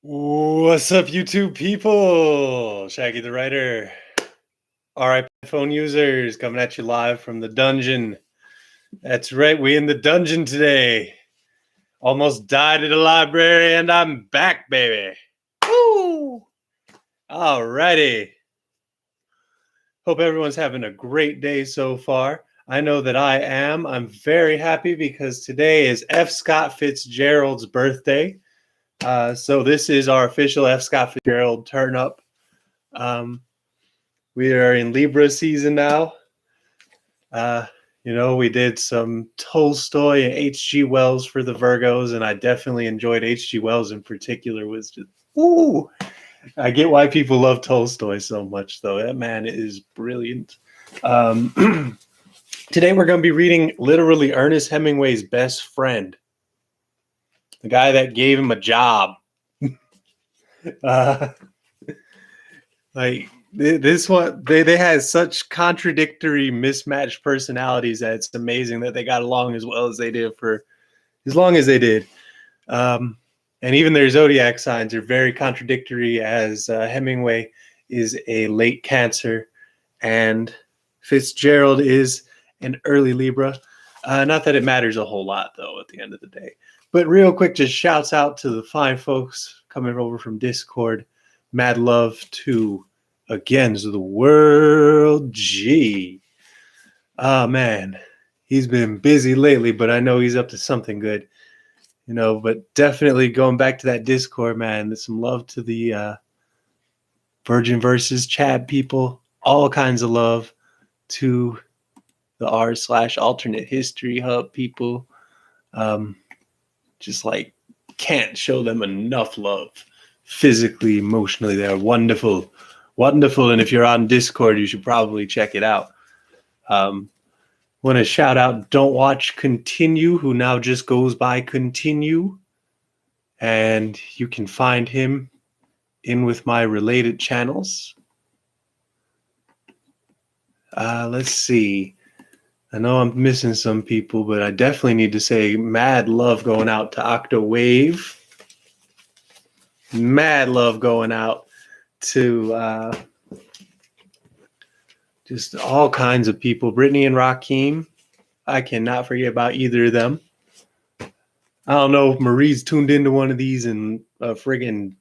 What's up, YouTube people? Shaggy the Writer. RIP phone users coming at you live from the dungeon. That's right, we in the dungeon today. Almost died at a library and I'm back, baby. Woo! Alrighty. Hope everyone's having a great day so far. I know that I am. I'm very happy because today is F. Scott Fitzgerald's birthday. So this is our official F. Scott Fitzgerald turn up. We are in Libra season now. We did some Tolstoy and H.G. Wells for the Virgos, and I definitely enjoyed H.G. Wells in particular. Was just, ooh, I get why people love Tolstoy so much, though. That man is brilliant. Today we're going to be reading literally Ernest Hemingway's best friend, the guy that gave him a job. This one, they had such contradictory, mismatched personalities that it's amazing that they got along as well as they did for as long as they did. And even their zodiac signs are very contradictory, as Hemingway is a late Cancer and Fitzgerald is an early Libra. Not that it matters a whole lot, though, at the end of the day. But real quick, just shouts out to the fine folks coming over from Discord. Mad love to Against the World G. Oh, man. He's been busy lately, but I know he's up to something good. But definitely going back to that Discord, man, there's some love to the Virgin versus Chad people. All kinds of love to the r/alternate history hub people. Just like can't show them enough love. Physically, emotionally, they're wonderful. Wonderful. And if you're on Discord, you should probably check it out. Want to shout out Don't Watch Continue, who now just goes by Continue. And you can find him in with my related channels. Let's see. I know I'm missing some people, but I definitely need to say mad love going out to Octawave. Mad love going out to just all kinds of people. Brittany and Raheem. I cannot forget about either of them. I don't know if Marie's tuned into one of these in a friggin'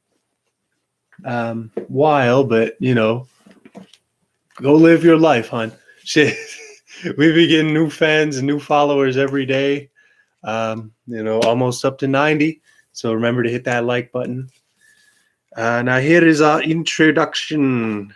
while, but, go live your life, hon. Shit. We be getting new fans and new followers every day. Almost up to 90. So remember to hit that like button. Now here is our introduction.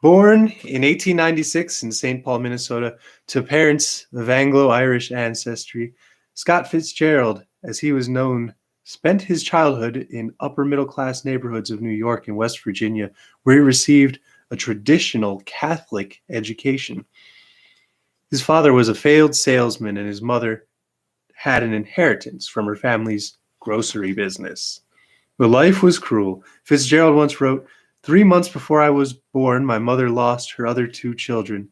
Born in 1896 in St. Paul, Minnesota, to parents of Anglo-Irish ancestry, Scott Fitzgerald, as he was known, spent his childhood in upper-middle-class neighborhoods of New York and West Virginia, where he received a traditional Catholic education. His father was a failed salesman, and his mother had an inheritance from her family's grocery business. But life was cruel. Fitzgerald once wrote, 3 months before I was born, my mother lost her other 2 children.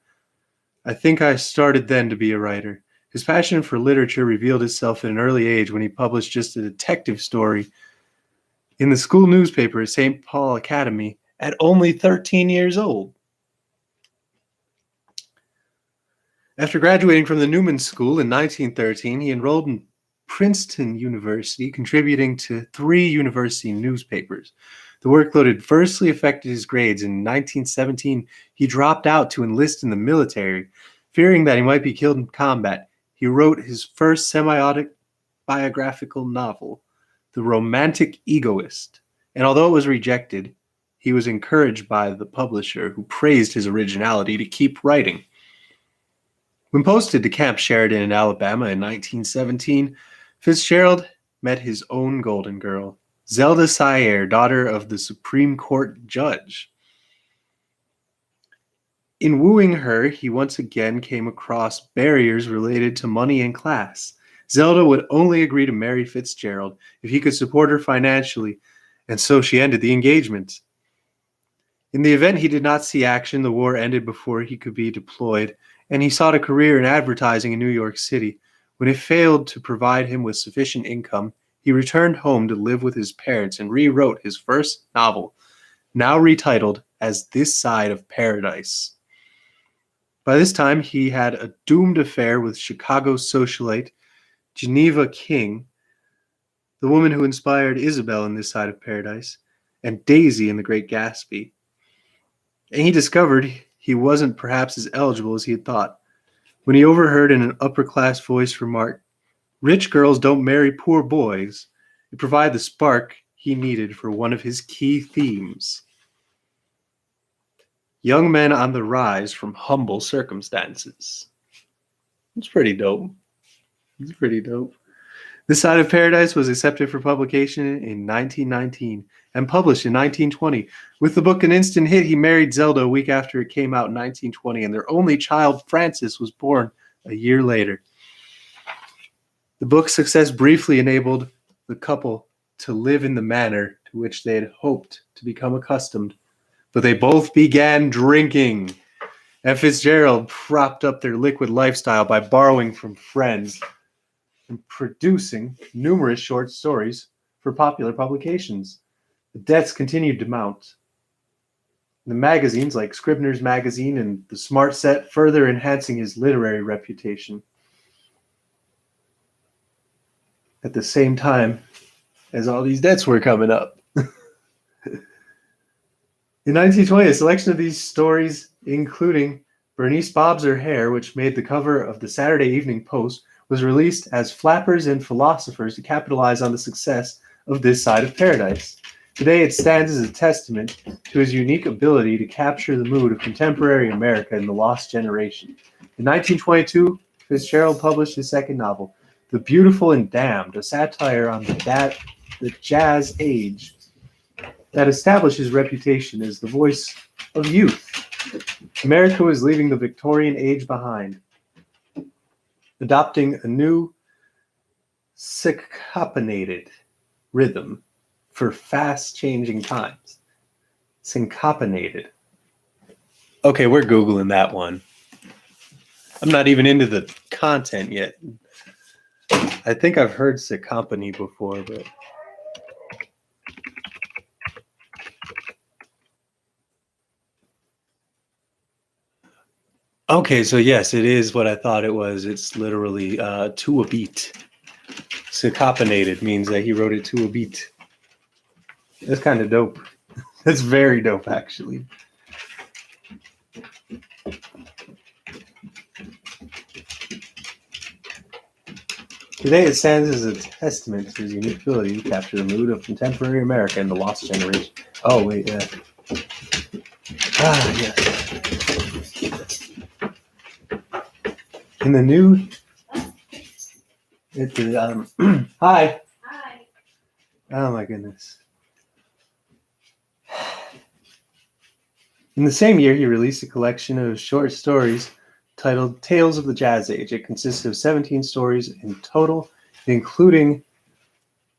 I think I started then to be a writer. His passion for literature revealed itself at an early age when he published just a detective story in the school newspaper at St. Paul Academy at only 13 years old. After graduating from the Newman School in 1913, he enrolled in Princeton University, contributing to 3 university newspapers. The workload adversely affected his grades. In 1917, he dropped out to enlist in the military. Fearing that he might be killed in combat, he wrote his first semi-biographical novel, The Romantic Egoist. And although it was rejected, he was encouraged by the publisher, who praised his originality, to keep writing. When posted to Camp Sheridan in Alabama in 1917, Fitzgerald met his own golden girl, Zelda Sayer, daughter of the Supreme Court judge. In wooing her, he once again came across barriers related to money and class. Zelda would only agree to marry Fitzgerald if he could support her financially, and so she ended the engagement. In the event he did not see action, the war ended before he could be deployed, and he sought a career in advertising in New York City, When it failed to provide him with sufficient income, he returned home to live with his parents and rewrote his first novel, now retitled as This Side of Paradise. By this time, he had a doomed affair with Chicago socialite Geneva King, the woman who inspired Isabel in This Side of Paradise, and Daisy in The Great Gatsby. And he discovered he wasn't perhaps as eligible as he had thought. When he overheard in an upper-class voice remark, "Rich girls don't marry poor boys," it provided the spark he needed for one of his key themes. Young men on the rise from humble circumstances. It's pretty dope. It's pretty dope. This Side of Paradise was accepted for publication in 1919 and published in 1920. With the book an instant hit, he married Zelda a week after it came out in 1920, and their only child, Francis, was born a year later. The book's success briefly enabled the couple to live in the manner to which they had hoped to become accustomed, but they both began drinking, and Fitzgerald propped up their liquid lifestyle by borrowing from friends and producing numerous short stories for popular publications. The debts continued to mount. The magazines like Scribner's Magazine and The Smart Set further enhancing his literary reputation. At the same time as all these debts were coming up. In 1920, a selection of these stories, including Bernice Bobs Her Hair, which made the cover of the Saturday Evening Post, was released as flappers and philosophers to capitalize on the success of This Side of Paradise. Today, it stands as a testament to his unique ability to capture the mood of contemporary America in the lost generation. In 1922, Fitzgerald published his second novel, The Beautiful and Damned, a satire on the jazz age that established his reputation as the voice of youth. America was leaving the Victorian age behind, adopting a new syncopated rhythm for fast-changing times. Syncopated. Okay, we're Googling that one. I'm not even into the content yet. I think I've heard syncopony before, but... Okay, so yes, it is what I thought it was. It's literally to a beat. Syncopated means that he wrote it to a beat. That's kind of dope. That's very dope, actually. Today it stands as a testament to his unique ability to capture the mood of contemporary America in the lost generation. Oh, wait, yeah. Ah, yes. In the new... Hi. Hi. Oh, my goodness. In the same year, he released a collection of short stories titled Tales of the Jazz Age. It consisted of 17 stories in total, including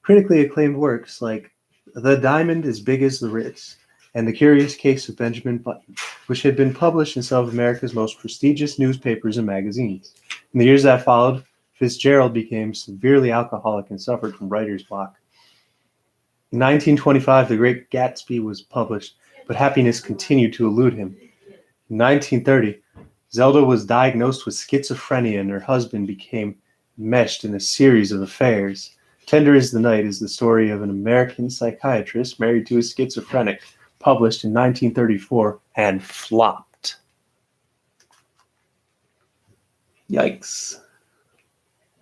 critically acclaimed works like The Diamond as Big as the Ritz and The Curious Case of Benjamin Button, which had been published in some of America's most prestigious newspapers and magazines. In the years that followed, Fitzgerald became severely alcoholic and suffered from writer's block. In 1925, The Great Gatsby was published, but happiness continued to elude him. In 1930, Zelda was diagnosed with schizophrenia and her husband became enmeshed in a series of affairs. Tender as the Night is the story of an American psychiatrist married to a schizophrenic, published in 1934 and flopped. Yikes.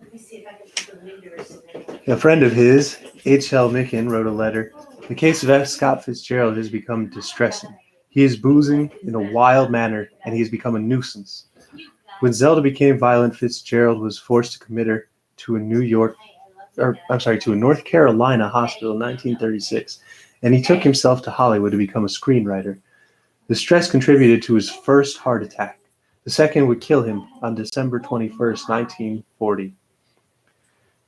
Let me see if I can put the readers in. A friend of his, H.L. Micken, wrote a letter. The case of F. Scott Fitzgerald has become distressing. He is boozing in a wild manner, and he has become a nuisance. When Zelda became violent, Fitzgerald was forced to commit her to a North Carolina hospital in 1936, and he took himself to Hollywood to become a screenwriter. The stress contributed to his first heart attack. The second would kill him on December 21st, 1940.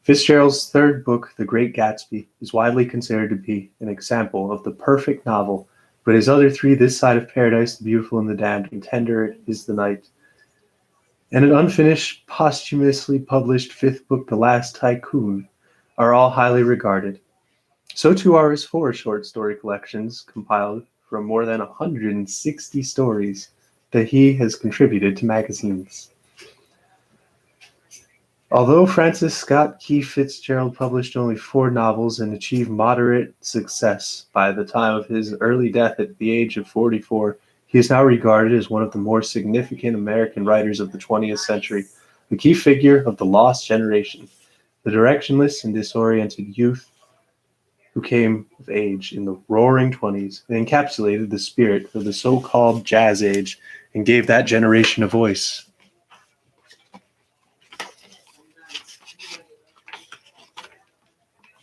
Fitzgerald's third book, The Great Gatsby, is widely considered to be an example of the perfect novel, but his other three, This Side of Paradise, The Beautiful and the Damned, and Tender is the Night, and an unfinished, posthumously published fifth book, The Last Tycoon, are all highly regarded. So too are his 4 short story collections, compiled from more than 160 stories that he has contributed to magazines. Although Francis Scott Key Fitzgerald published only 4 novels and achieved moderate success by the time of his early death at the age of 44, he is now regarded as one of the more significant American writers of the 20th century, a key figure of the lost generation, the directionless and disoriented youth who came of age in the roaring 20s and encapsulated the spirit of the so-called jazz age and gave that generation a voice.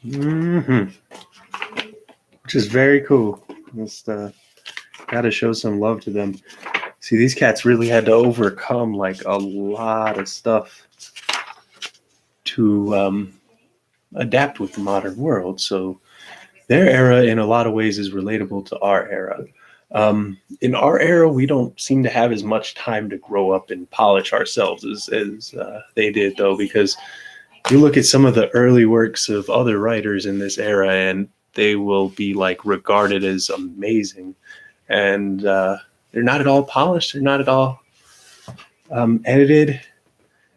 Which is very cool. Just gotta show some love to them. See, these cats really had to overcome like a lot of stuff to adapt with the modern world. So their era, in a lot of ways, is relatable to our era. In our era, we don't seem to have as much time to grow up and polish ourselves as they did, though, because you look at some of the early works of other writers in this era, and they will be like regarded as amazing, and they're not at all polished. They're not at all edited.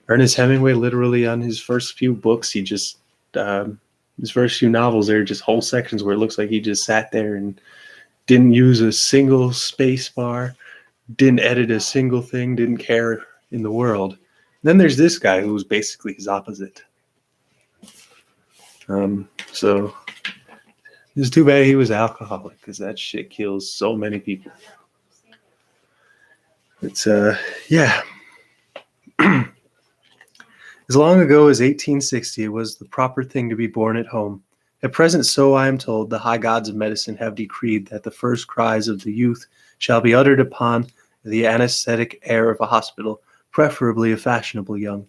Ernest Hemingway, literally on his first few books, he just his first few novels, they're just whole sections where it looks like he just sat there and didn't use a single space bar, didn't edit a single thing, didn't care in the world. And then there's this guy who was basically his opposite. So it's too bad he was alcoholic, because that shit kills so many people. It's yeah. As long ago as 1860, it was the proper thing to be born at home. At present, so I am told, the high gods of medicine have decreed that the first cries of the youth shall be uttered upon the anesthetic air of a hospital, preferably a fashionable young.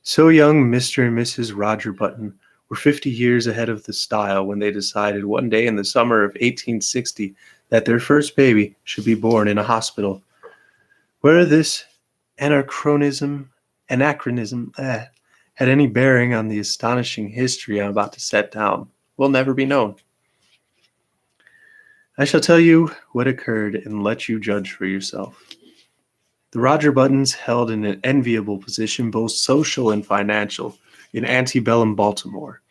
So young Mr. and Mrs. Roger Button were 50 years ahead of the style when they decided one day in the summer of 1860 that their first baby should be born in a hospital. Whether this anachronism had any bearing on the astonishing history I'm about to set down will never be known. I shall tell you what occurred and let you judge for yourself. The Roger Buttons held an enviable position, both social and financial, in antebellum Baltimore.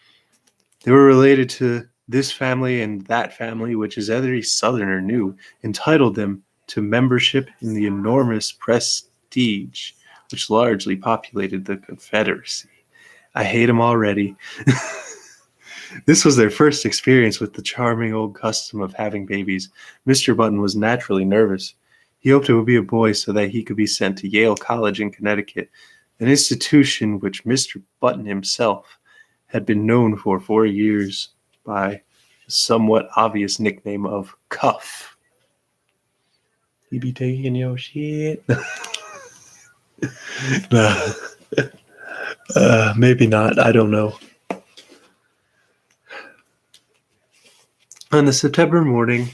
They were related to this family and that family, which, as every Southerner knew, entitled them to membership in the enormous prestige which largely populated the Confederacy. I hate them already. This was their first experience with the charming old custom of having babies. Mr. Button was naturally nervous. He hoped it would be a boy so that he could be sent to Yale College in Connecticut, an institution which Mr. Button himself had been known for 4 years by a somewhat obvious nickname of Cuff. He be taking your shit. No. Maybe not. I don't know. On the September morning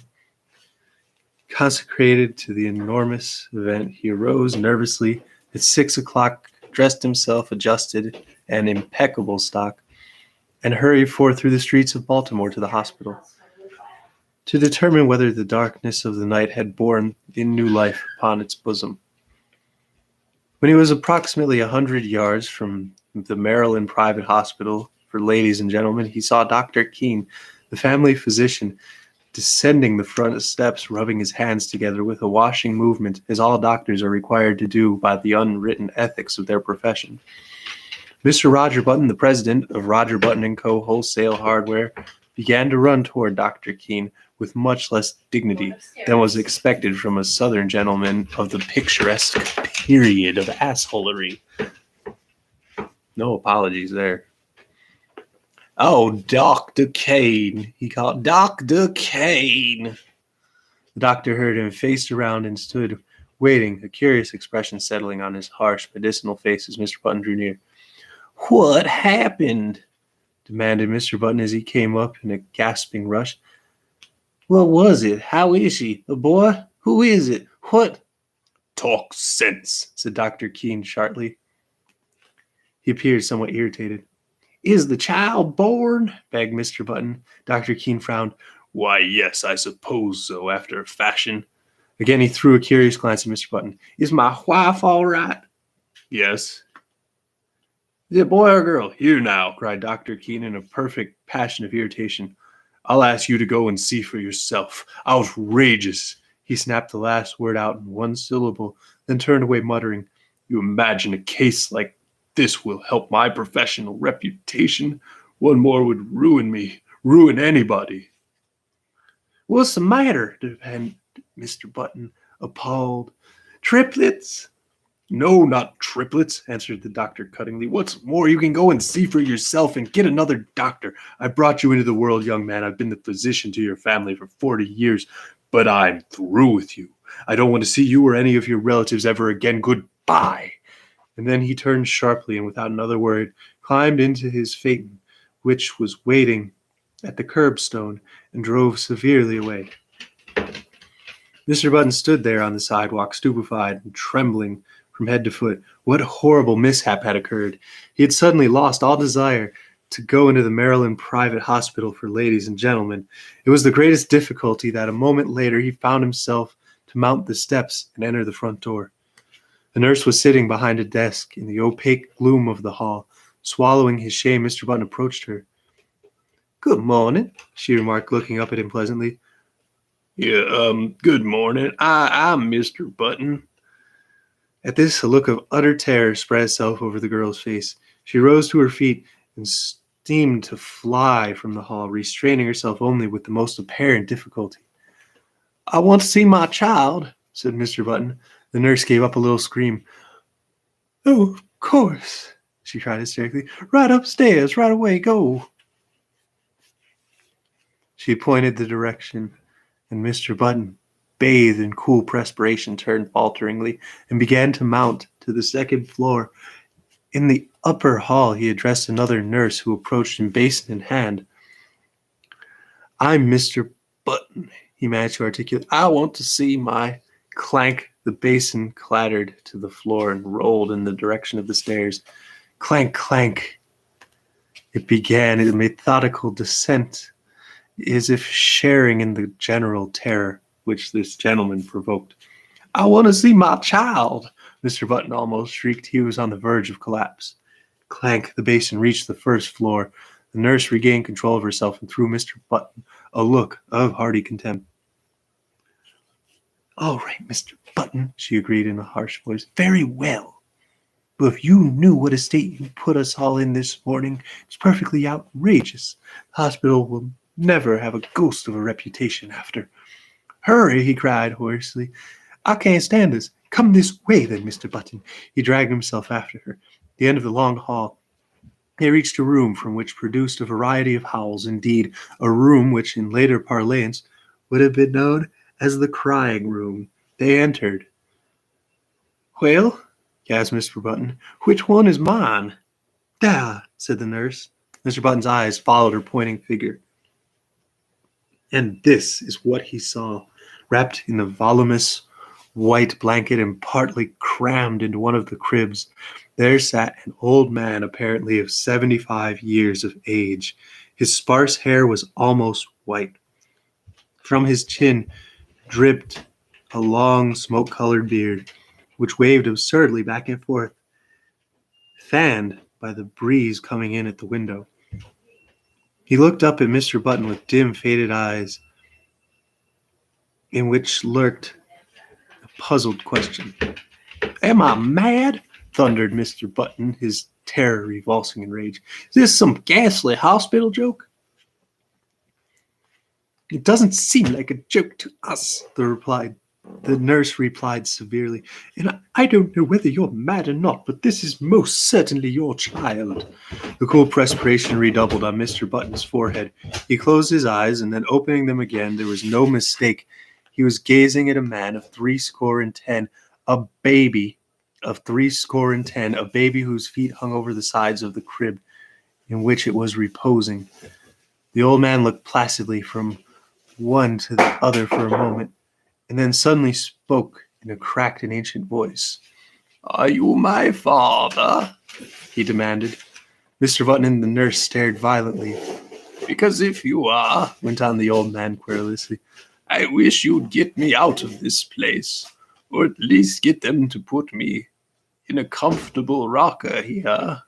consecrated to the enormous event, he arose nervously at 6 o'clock, dressed himself, adjusted an impeccable stock, and hurried forth through the streets of Baltimore to the hospital to determine whether the darkness of the night had borne in new life upon its bosom. When he was approximately 100 yards from the Maryland Private Hospital for ladies and gentlemen, he saw Dr. Keene, the family physician, descending the front steps, rubbing his hands together with a washing movement, as all doctors are required to do by the unwritten ethics of their profession. Mr. Roger Button, the president of Roger Button & Co. Wholesale Hardware, began to run toward Dr. Keene with much less dignity than was expected from a Southern gentleman of the picturesque period of assholery. No apologies there. Oh, Dr. Kane, he called. Dr. Kane. The doctor heard him, faced around, and stood waiting, a curious expression settling on his harsh, medicinal face as Mr. Button drew near. What happened? Demanded Mr. Button as he came up in a gasping rush. What was it? How is she? A boy? Who is it? What? Talk sense, said Dr. Keene sharply. He appeared somewhat irritated. Is the child born? Begged Mr. Button. Dr. Keene frowned. Why, yes, I suppose so, after a fashion. Again, he threw a curious glance at Mr. Button. Is my wife all right? Yes. Is it a boy or a girl? Here now, cried Dr. Keene in a perfect passion of irritation. I'll ask you to go and see for yourself. Outrageous. He snapped the last word out in one syllable, then turned away muttering, You imagine a case like this will help my professional reputation? One more would ruin me, ruin anybody. What's the matter? Demanded Mr. Button, appalled. Triplets? No, not triplets, answered the doctor cuttingly. What's more, you can go and see for yourself and get another doctor. I brought you into the world, young man. I've been the physician to your family for 40 years, but I'm through with you. I don't want to see you or any of your relatives ever again. Goodbye. And then he turned sharply and without another word climbed into his phaeton, which was waiting at the curbstone, and drove severely away. Mr. Button stood there on the sidewalk, stupefied and trembling from head to foot. What horrible mishap had occurred? He had suddenly lost all desire to go into the Maryland Private Hospital for Ladies and Gentlemen. It was the greatest difficulty that a moment later he found himself to mount the steps and enter the front door. The nurse was sitting behind a desk in the opaque gloom of the hall. Swallowing his shame, Mr. Button approached her. Good morning, she remarked, looking up at him pleasantly. Yeah, good morning. I'm Mr. Button. At this, a look of utter terror spread itself over the girl's face. She rose to her feet and seemed to fly from the hall, restraining herself only with the most apparent difficulty. I want to see my child, said Mr. Button. The nurse gave up a little scream. Oh, of course, she cried hysterically. Right upstairs, right away, go. She pointed the direction, and Mr. Button, bathed in cool perspiration, turned falteringly and began to mount to the second floor. In the upper hall, he addressed another nurse who approached him, basin in hand. I'm Mr. Button, he managed to articulate. I want to see my... Clank, the basin clattered to the floor and rolled in the direction of the stairs. Clank, clank. It began a methodical descent, as if sharing in the general terror which this gentleman provoked. I want to see my child, Mr. Button almost shrieked. He was on the verge of collapse. Clank, the basin reached the first floor. The nurse regained control of herself and threw Mr. Button a look of hearty contempt. All right, Mr. Button, she agreed in a harsh voice. Very well. But if you knew what a state you put us all in this morning, it's perfectly outrageous. The hospital will never have a ghost of a reputation after. Hurry, he cried hoarsely. I can't stand this. Come this way, then, Mr. Button. He dragged himself after her. At the end of the long hall, they reached a room from which produced a variety of howls, indeed, a room which, in later parlance, would have been known as the crying room. They entered. Well, gasped Mr. Button, which one is mine? There, said the nurse. Mr. Button's eyes followed her pointing figure. And this is what he saw, wrapped in the voluminous white blanket and partly crammed into one of the cribs. There sat an old man, apparently of 75 years of age. His sparse hair was almost white. From his chin dripped a long smoke-colored beard, which waved absurdly back and forth, fanned by the breeze coming in at the window. He looked up at Mr. Button with dim, faded eyes, in which lurked a puzzled question. Am I mad? Thundered Mr. Button, his terror revulsing in rage. Is this some ghastly hospital joke? It doesn't seem like a joke to us, the nurse replied severely. And I don't know whether you're mad or not, but this is most certainly your child. The cool perspiration redoubled on Mr. Button's forehead. He closed his eyes, and then opening them again, there was no mistake. He was gazing at a man of 70, a baby of 70, a baby whose feet hung over the sides of the crib in which it was reposing. The old man looked placidly from one to the other for a moment, and then suddenly spoke in a cracked and ancient voice. "Are you my father?" he demanded. Mr. Button and the nurse stared violently. "Because if you are," went on the old man querulously, "I wish you'd get me out of this place, or at least get them to put me in a comfortable rocker here."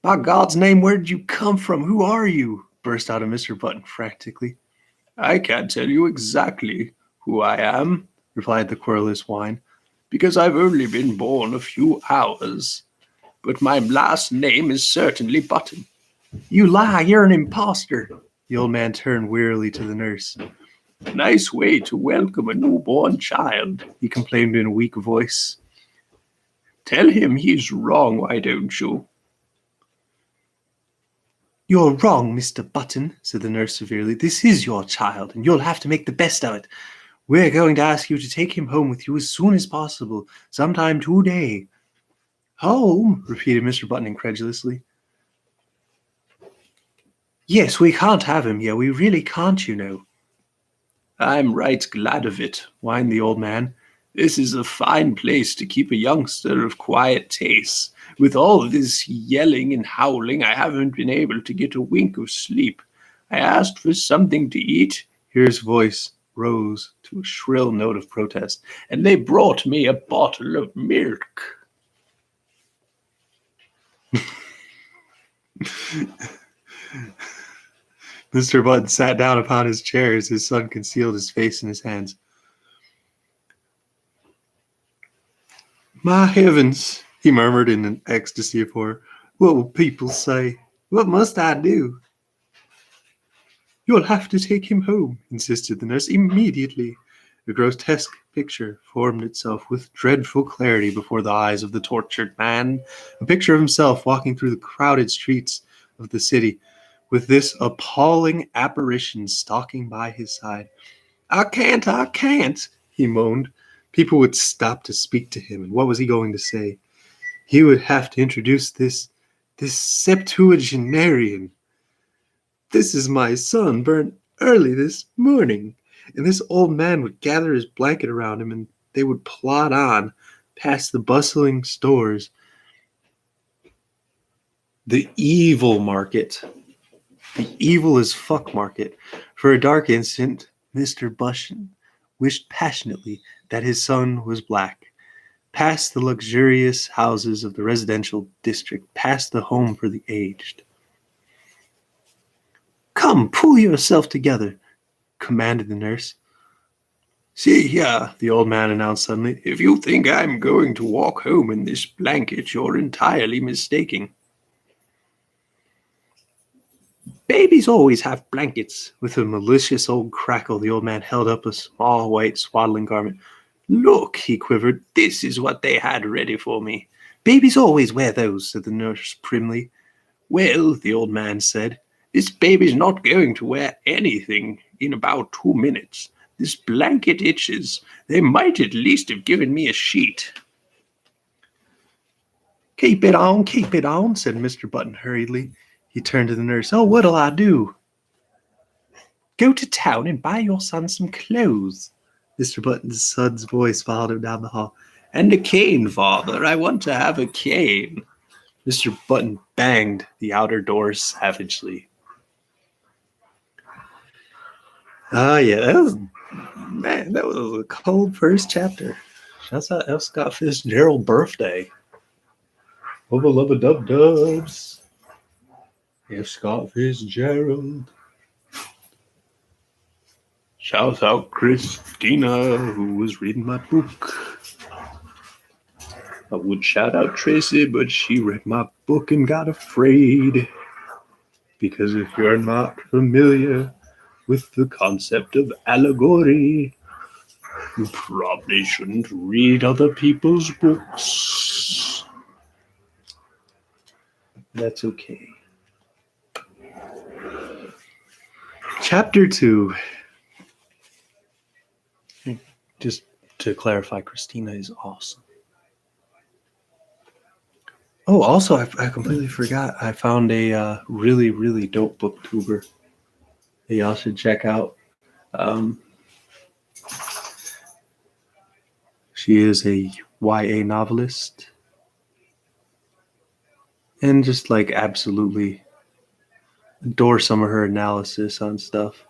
"By God's name, where did you come from? Who are you?" burst out of Mr. Button frantically. "I can't tell you exactly who I am," replied the querulous whine, "because I've only been born a few hours. But my last name is certainly Button." "You lie, you're an imposter." The old man turned wearily to the nurse. "Nice way to welcome a newborn child," he complained in a weak voice. "Tell him he's wrong, why don't you?" "You're wrong, Mr. Button," said the nurse severely. "This is your child, and you'll have to make the best of it. We're going to ask you to take him home with you as soon as possible, sometime today." "Home?" repeated Mr. Button incredulously. "Yes, we can't have him here. We really can't, you know." "I'm right glad of it," whined the old man. "This is a fine place to keep a youngster of quiet tastes. With all this yelling and howling, I haven't been able to get a wink of sleep. I asked for something to eat." Here his voice rose to a shrill note of protest. "And they brought me a bottle of milk." Mr. Button sat down upon his chair as his son concealed his face in his hands. "My heavens," he murmured in an ecstasy of horror. "What will people say? What must I do?" "You'll have to take him home," insisted the nurse, "immediately." A grotesque picture formed itself with dreadful clarity before the eyes of the tortured man. A picture of himself walking through the crowded streets of the city, with this appalling apparition stalking by his side. I can't, he moaned. People would stop to speak to him, and what was he going to say? He would have to introduce this septuagenarian. "This is my son, burnt early this morning." And this old man would gather his blanket around him, and they would plod on past the bustling stores. The evil market. The evil as fuck market. For a dark instant, Mr. Button wished passionately that his son was black. Past the luxurious houses of the residential district, past the home for the aged. "Come, pull yourself together," commanded the nurse. "See here," the old man announced suddenly, "if you think I'm going to walk home in this blanket, you're entirely mistaken." "Babies always have blankets." With a malicious old crackle, the old man held up a small white swaddling garment. "Look," he quivered, "this is what they had ready for me." "Babies always wear those," said the nurse primly. "Well," the old man said, "this baby's not going to wear anything in about 2 minutes. This blanket itches. They might at least have given me a sheet." Keep it on, said Mr. Button hurriedly. He turned to the nurse. "Oh, what'll I do?" "Go to town and buy your son some clothes." Mr. Button's son's voice followed him down the hall. "And a cane, father. I want to have a cane." Mr. Button banged the outer doors savagely. Yeah, that was a cold first chapter. That's how F. Scott Fitzgerald birthday. Wubba lubba dub dubs. F. Scott Fitzgerald. Shout out Christina, who was reading my book. I would shout out Tracy, but she read my book and got afraid. Because if you're not familiar with the concept of allegory, you probably shouldn't read other people's books. That's okay. Chapter 2. Just to clarify, Christina is awesome. Oh, also, I completely forgot. I found a really, really dope booktuber that y'all should check out. She is a YA novelist. And just like absolutely adore some of her analysis on stuff.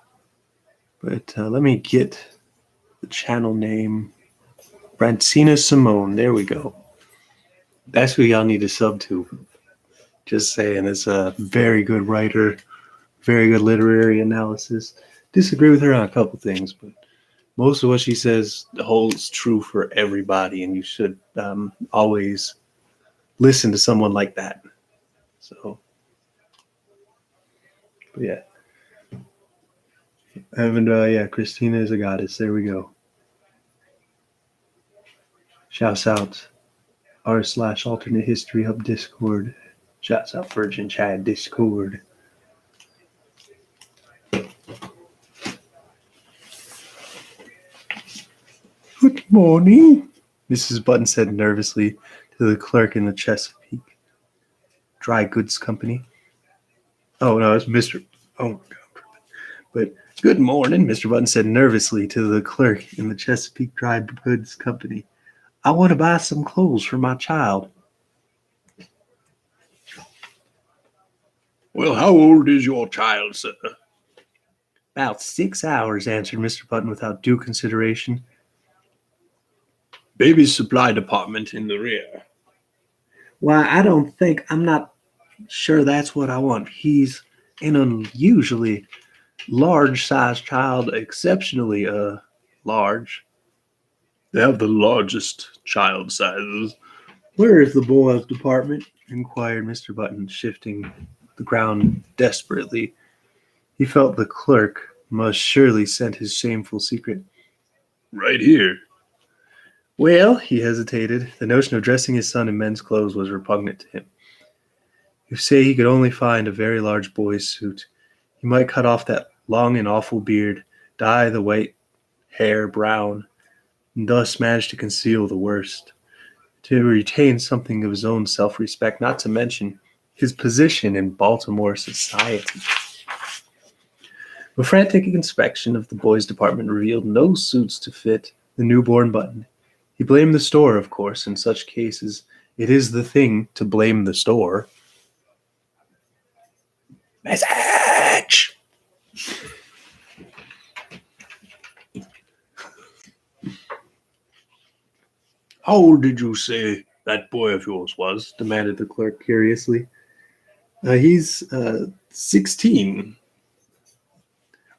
But let me get the channel name. Francina Simone. There we go. That's who y'all need to sub to. Just saying, it's a very good writer, very good literary analysis. Disagree with her on a couple things, but most of what she says holds true for everybody, and you should always listen to someone like that. So, but yeah. And yeah, Christina is a goddess. There we go. Shouts out r/alternate history hub Discord. Shouts out Virgin Chat Discord. Good morning, Mrs. Button said nervously to the clerk in the Chesapeake Dry Goods Company. Oh, no, it's Mr. Oh, my God. But good morning, Mr. Button said nervously to the clerk in the Chesapeake Dry Goods Company. I want to buy some clothes for my child. Well, how old is your child, sir? About 6 hours, answered Mr. Button without due consideration. Baby's supply department in the rear. Why, I'm not sure that's what I want. He's an unusually large-sized child, exceptionally large. They have the largest child sizes. Where is the boys' department? Inquired Mr. Button, shifting the ground desperately. He felt the clerk must surely scent his shameful secret. Right here. Well, he hesitated. The notion of dressing his son in men's clothes was repugnant to him. If, say, he could only find a very large boy's suit, he might cut off that long and awful beard, dye the white hair brown, and thus manage to conceal the worst, to retain something of his own self-respect, not to mention his position in Baltimore society. A frantic inspection of the boys' department revealed no suits to fit the newborn Button. He blamed the store, of course. In such cases, it is the thing to blame the store. Message! How old did you say that boy of yours was? Demanded the clerk curiously. He's 16.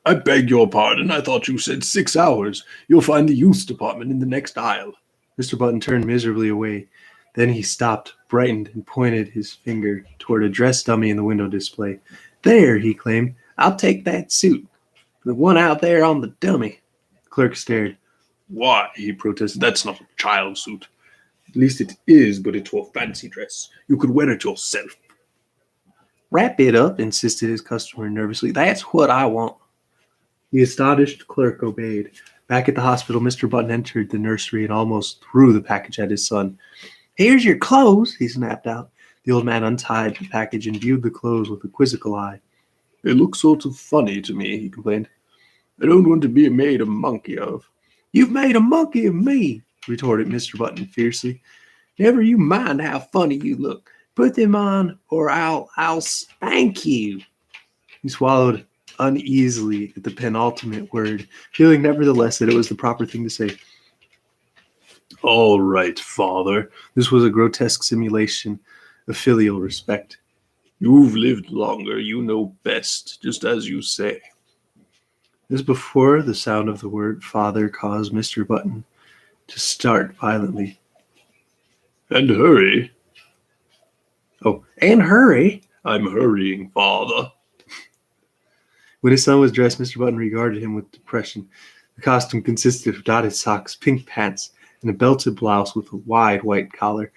I beg your pardon. I thought you said 6 hours. You'll find the youth department in the next aisle. Mr. Button turned miserably away. Then he stopped, brightened, and pointed his finger toward a dress dummy in the window display. There, he claimed. I'll take that suit. The one out there on the dummy. The clerk stared. Why, he protested, that's not a child suit. At least it is, but it's a fancy dress. You could wear it yourself. Wrap it up, insisted his customer nervously. That's what I want. The astonished clerk obeyed. Back at the hospital, Mr. Button entered the nursery and almost threw the package at his son. Here's your clothes, he snapped out. The old man untied the package and viewed the clothes with a quizzical eye. They look sort of funny to me, he complained. I don't want to be made a monkey of. You've made a monkey of me, retorted Mr. Button fiercely. Never you mind how funny you look. Put them on or I'll spank you. He swallowed uneasily at the penultimate word, feeling nevertheless that it was the proper thing to say. All right, father. This was a grotesque simulation of filial respect. You've lived longer. You know best, just as you say. As before, the sound of the word father caused Mr. Button to start violently. And hurry. Oh, and hurry. I'm hurrying, father. When his son was dressed, Mr. Button regarded him with depression. The costume consisted of dotted socks, pink pants, and a belted blouse with a wide white collar.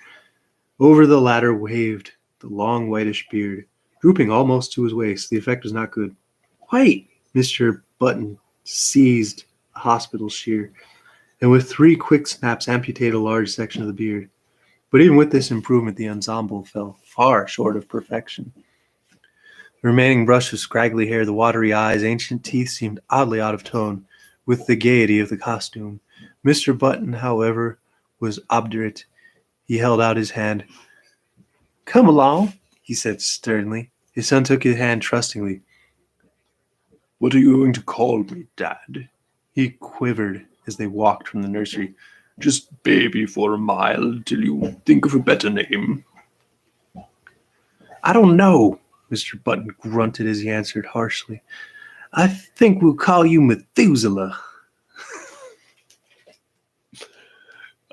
Over the latter waved the long whitish beard, drooping almost to his waist. The effect was not good. Wait! Mr. Button seized a hospital shear, and with 3 quick snaps amputated a large section of the beard. But even with this improvement, the ensemble fell far short of perfection. The remaining brush of scraggly hair, the watery eyes, ancient teeth seemed oddly out of tone with the gaiety of the costume. Mr. Button, however, was obdurate. He held out his hand. "Come along," he said sternly. His son took his hand trustingly. What are you going to call me, Dad? He quivered as they walked from the nursery. Just baby for a mile till you think of a better name. "I don't know," Mr. Button grunted as he answered harshly. "I think we'll call you Methuselah."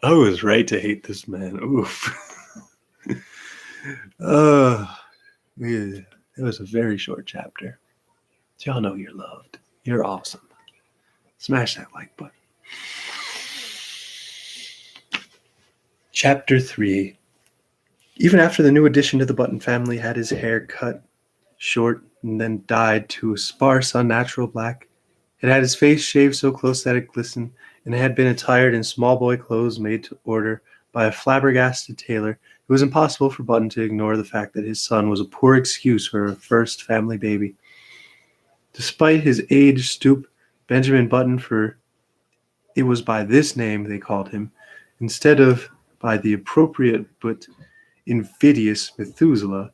I was right to hate this man. Oof. Yeah, it was a very short chapter. Y'all know you're loved. You're awesome. Smash that like button. Chapter 3. Even after the new addition to the Button family had his hair cut short and then dyed to a sparse, unnatural black, it had his face shaved so close that it glistened, and it had been attired in small boy clothes made to order by a flabbergasted tailor, it was impossible for Button to ignore the fact that his son was a poor excuse for a first family baby. Despite his age, stoop, Benjamin Button, for it was by this name they called him, instead of by the appropriate but invidious Methuselah,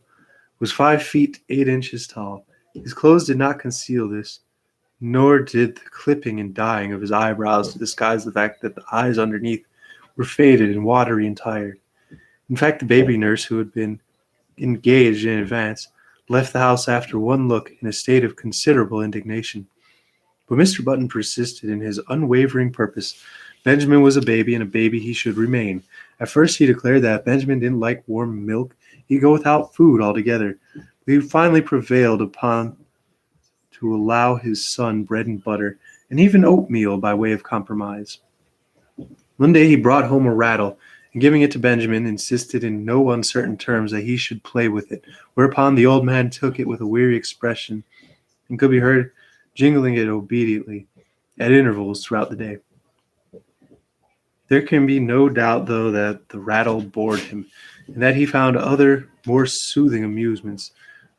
was 5 feet 8 inches tall. His clothes did not conceal this, nor did the clipping and dyeing of his eyebrows to disguise the fact that the eyes underneath were faded and watery and tired. In fact, the baby nurse, who had been engaged in advance, left the house after one look in a state of considerable indignation. But Mr. Button persisted in his unwavering purpose. Benjamin was a baby, and a baby he should remain. At first he declared that if Benjamin didn't like warm milk, he'd go without food altogether. But he finally prevailed upon to allow his son bread and butter, and even oatmeal by way of compromise. One day he brought home a rattle, and giving it to Benjamin, insisted in no uncertain terms that he should play with it, whereupon the old man took it with a weary expression, and could be heard jingling it obediently at intervals throughout the day. There can be no doubt, though, that the rattle bored him, and that he found other, more soothing amusements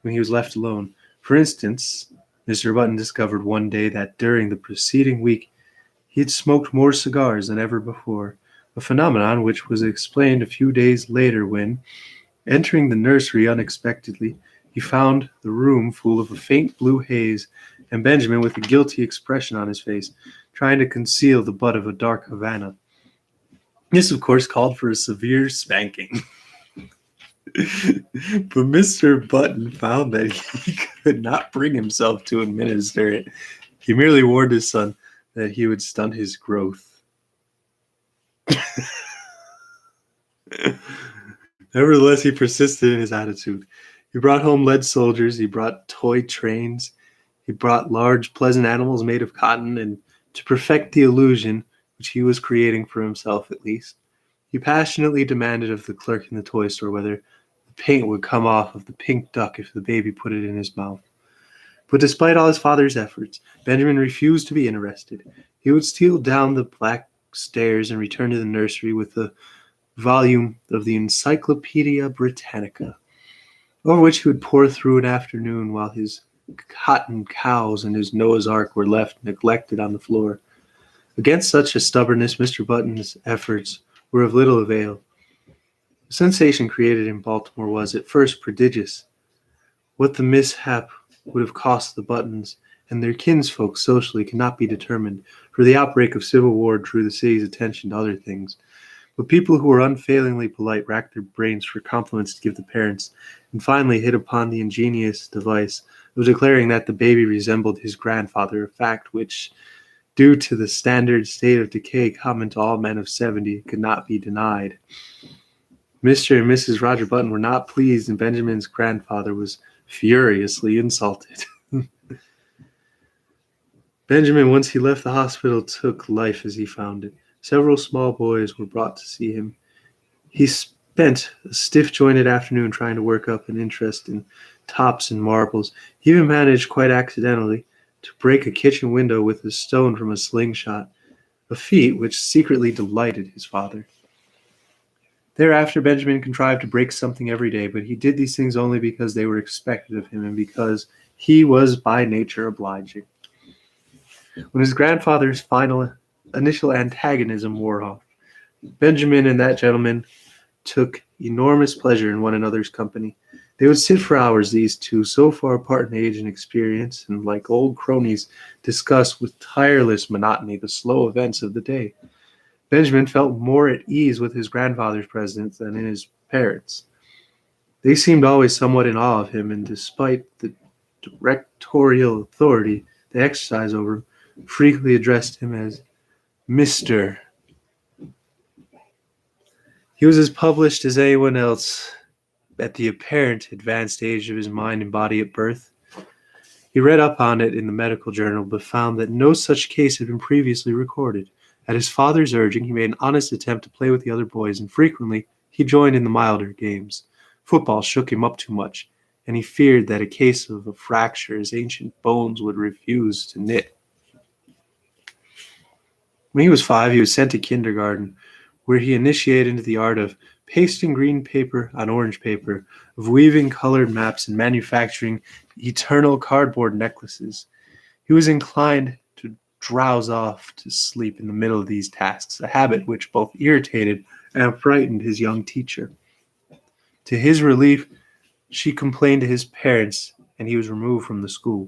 when he was left alone. For instance, Mr. Button discovered one day that during the preceding week he had smoked more cigars than ever before, a phenomenon which was explained a few days later when, entering the nursery unexpectedly, he found the room full of a faint blue haze, and Benjamin with a guilty expression on his face, trying to conceal the butt of a dark Havana. This, of course, called for a severe spanking. But Mr. Button found that he could not bring himself to administer it. He merely warned his son that he would stunt his growth. Nevertheless, he persisted in his attitude. He brought home lead soldiers, he brought toy trains, he brought large, pleasant animals made of cotton, and to perfect the illusion, which he was creating for himself at least, he passionately demanded of the clerk in the toy store whether the paint would come off of the pink duck if the baby put it in his mouth. But despite all his father's efforts, Benjamin refused to be interested. He would steal down the black stairs and return to the nursery with the volume of the Encyclopedia Britannica, over which he would pore through an afternoon while his cotton cows and his Noah's Ark were left neglected on the floor. Against such a stubbornness, Mr. Button's efforts were of little avail. The sensation created in Baltimore was at first prodigious. What the mishap would have cost the Buttons and their kinsfolk socially cannot be determined, for the outbreak of civil war drew the city's attention to other things. But people who were unfailingly polite racked their brains for compliments to give the parents, and finally hit upon the ingenious device of declaring that the baby resembled his grandfather, a fact which, due to the standard state of decay common to all men of 70, could not be denied. Mr. and Mrs. Roger Button were not pleased, and Benjamin's grandfather was furiously insulted. Benjamin, once he left the hospital, took life as he found it. Several small boys were brought to see him. He spent a stiff-jointed afternoon trying to work up an interest in tops and marbles. He even managed, quite accidentally, to break a kitchen window with a stone from a slingshot, a feat which secretly delighted his father. Thereafter, Benjamin contrived to break something every day, but he did these things only because they were expected of him and because he was by nature obliging. When his grandfather's initial antagonism wore off, Benjamin and that gentleman took enormous pleasure in one another's company. They would sit for hours, these two, so far apart in age and experience, and like old cronies, discuss with tireless monotony the slow events of the day. Benjamin felt more at ease with his grandfather's presence than in his parents'. They seemed always somewhat in awe of him, and despite the directorial authority they exercised over him, frequently addressed him as Mr. He was as published as anyone else at the apparent advanced age of his mind and body at birth. He read up on it in the medical journal, but found that no such case had been previously recorded. At his father's urging, he made an honest attempt to play with the other boys, and frequently he joined in the milder games. Football shook him up too much, and he feared that a case of a fracture his ancient bones would refuse to knit. When he was 5, he was sent to kindergarten, where he initiated into the art of pasting green paper on orange paper, of weaving colored maps and manufacturing eternal cardboard necklaces. He was inclined to drowse off to sleep in the middle of these tasks, a habit which both irritated and frightened his young teacher. To his relief, she complained to his parents, and he was removed from the school.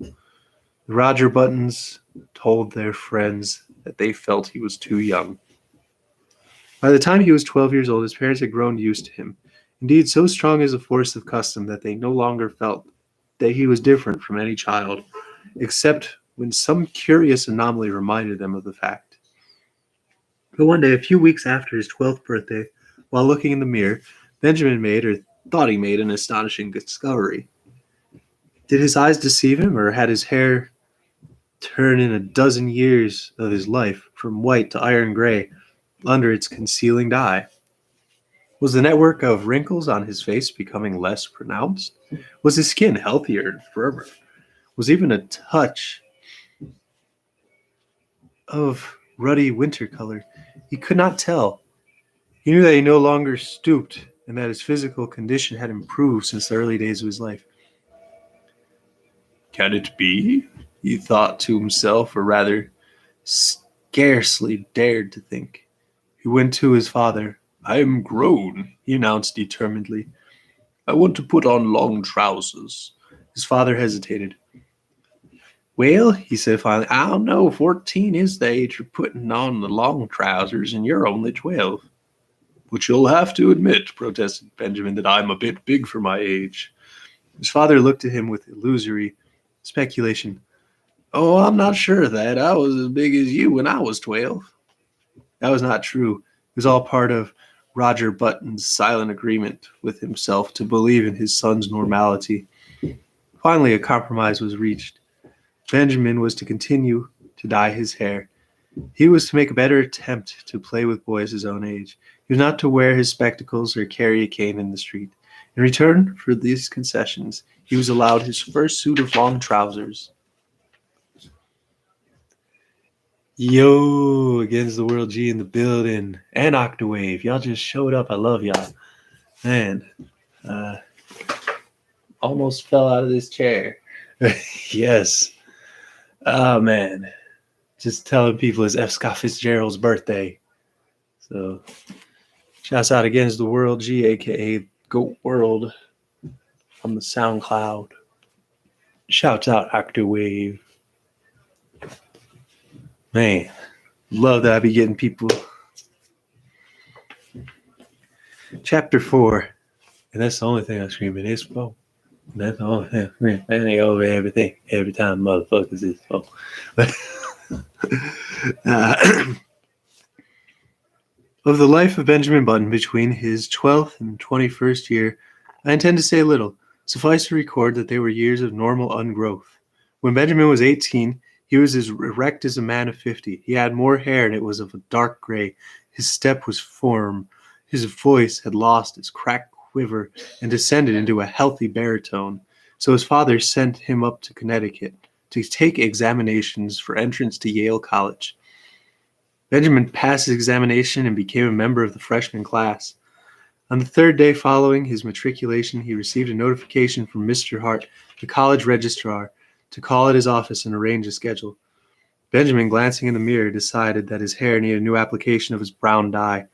The Roger Buttons told their friends that they felt he was too young. By the time he was 12 years old, his parents had grown used to him. Indeed, so strong is the force of custom that they no longer felt that he was different from any child, except when some curious anomaly reminded them of the fact. But one day, a few weeks after his 12th birthday, while looking in the mirror, Benjamin made, or thought he made, an astonishing discovery. Did his eyes deceive him, or had his hair turned in a dozen years of his life from white to iron gray under its concealing dye? Was the network of wrinkles on his face becoming less pronounced? Was his skin healthier and firmer? Was even a touch of ruddy winter color? He could not tell. He knew that he no longer stooped and that his physical condition had improved since the early days of his life. Can it be? He thought to himself, or rather, scarcely dared to think. He went to his father. I am grown, he announced determinedly. I want to put on long trousers. His father hesitated. Well, he said finally, I don't know. 14 is the age for putting on the long trousers, and you're only 12. But you'll have to admit, protested Benjamin, that I'm a bit big for my age. His father looked at him with illusory speculation. Oh, I'm not sure of that. I was as big as you when I was 12. That was not true. It was all part of Roger Button's silent agreement with himself to believe in his son's normality. Finally, a compromise was reached. Benjamin was to continue to dye his hair. He was to make a better attempt to play with boys his own age. He was not to wear his spectacles or carry a cane in the street. In return for these concessions, he was allowed his first suit of long trousers. Yo, Against the World G in the building. And Octawave. Y'all just showed up. I love y'all. Man, almost fell out of this chair. Yes. Oh, man. Just telling people it's F. Scott Fitzgerald's birthday. So, shouts out Against the World G, a.k.a. Goat World, on the SoundCloud. Shouts out Octawave. Man, love that I be getting people. Chapter 4. And that's the only thing I scream in his phone. That's the only thing I scream. That ain't over everything. Every time motherfuckers is phone. Of the life of Benjamin Button between his 12th and 21st year, I intend to say little. Suffice to record that they were years of normal ungrowth. When Benjamin was 18, he was as erect as a man of 50. He had more hair, and it was of a dark gray. His step was firm. His voice had lost its cracked quiver and descended into a healthy baritone. So his father sent him up to Connecticut to take examinations for entrance to Yale College. Benjamin passed his examination and became a member of the freshman class. On the third day following his matriculation, he received a notification from Mr. Hart, the college registrar, to call at his office and arrange a schedule. Benjamin, glancing in the mirror, decided that his hair needed a new application of his brown dye.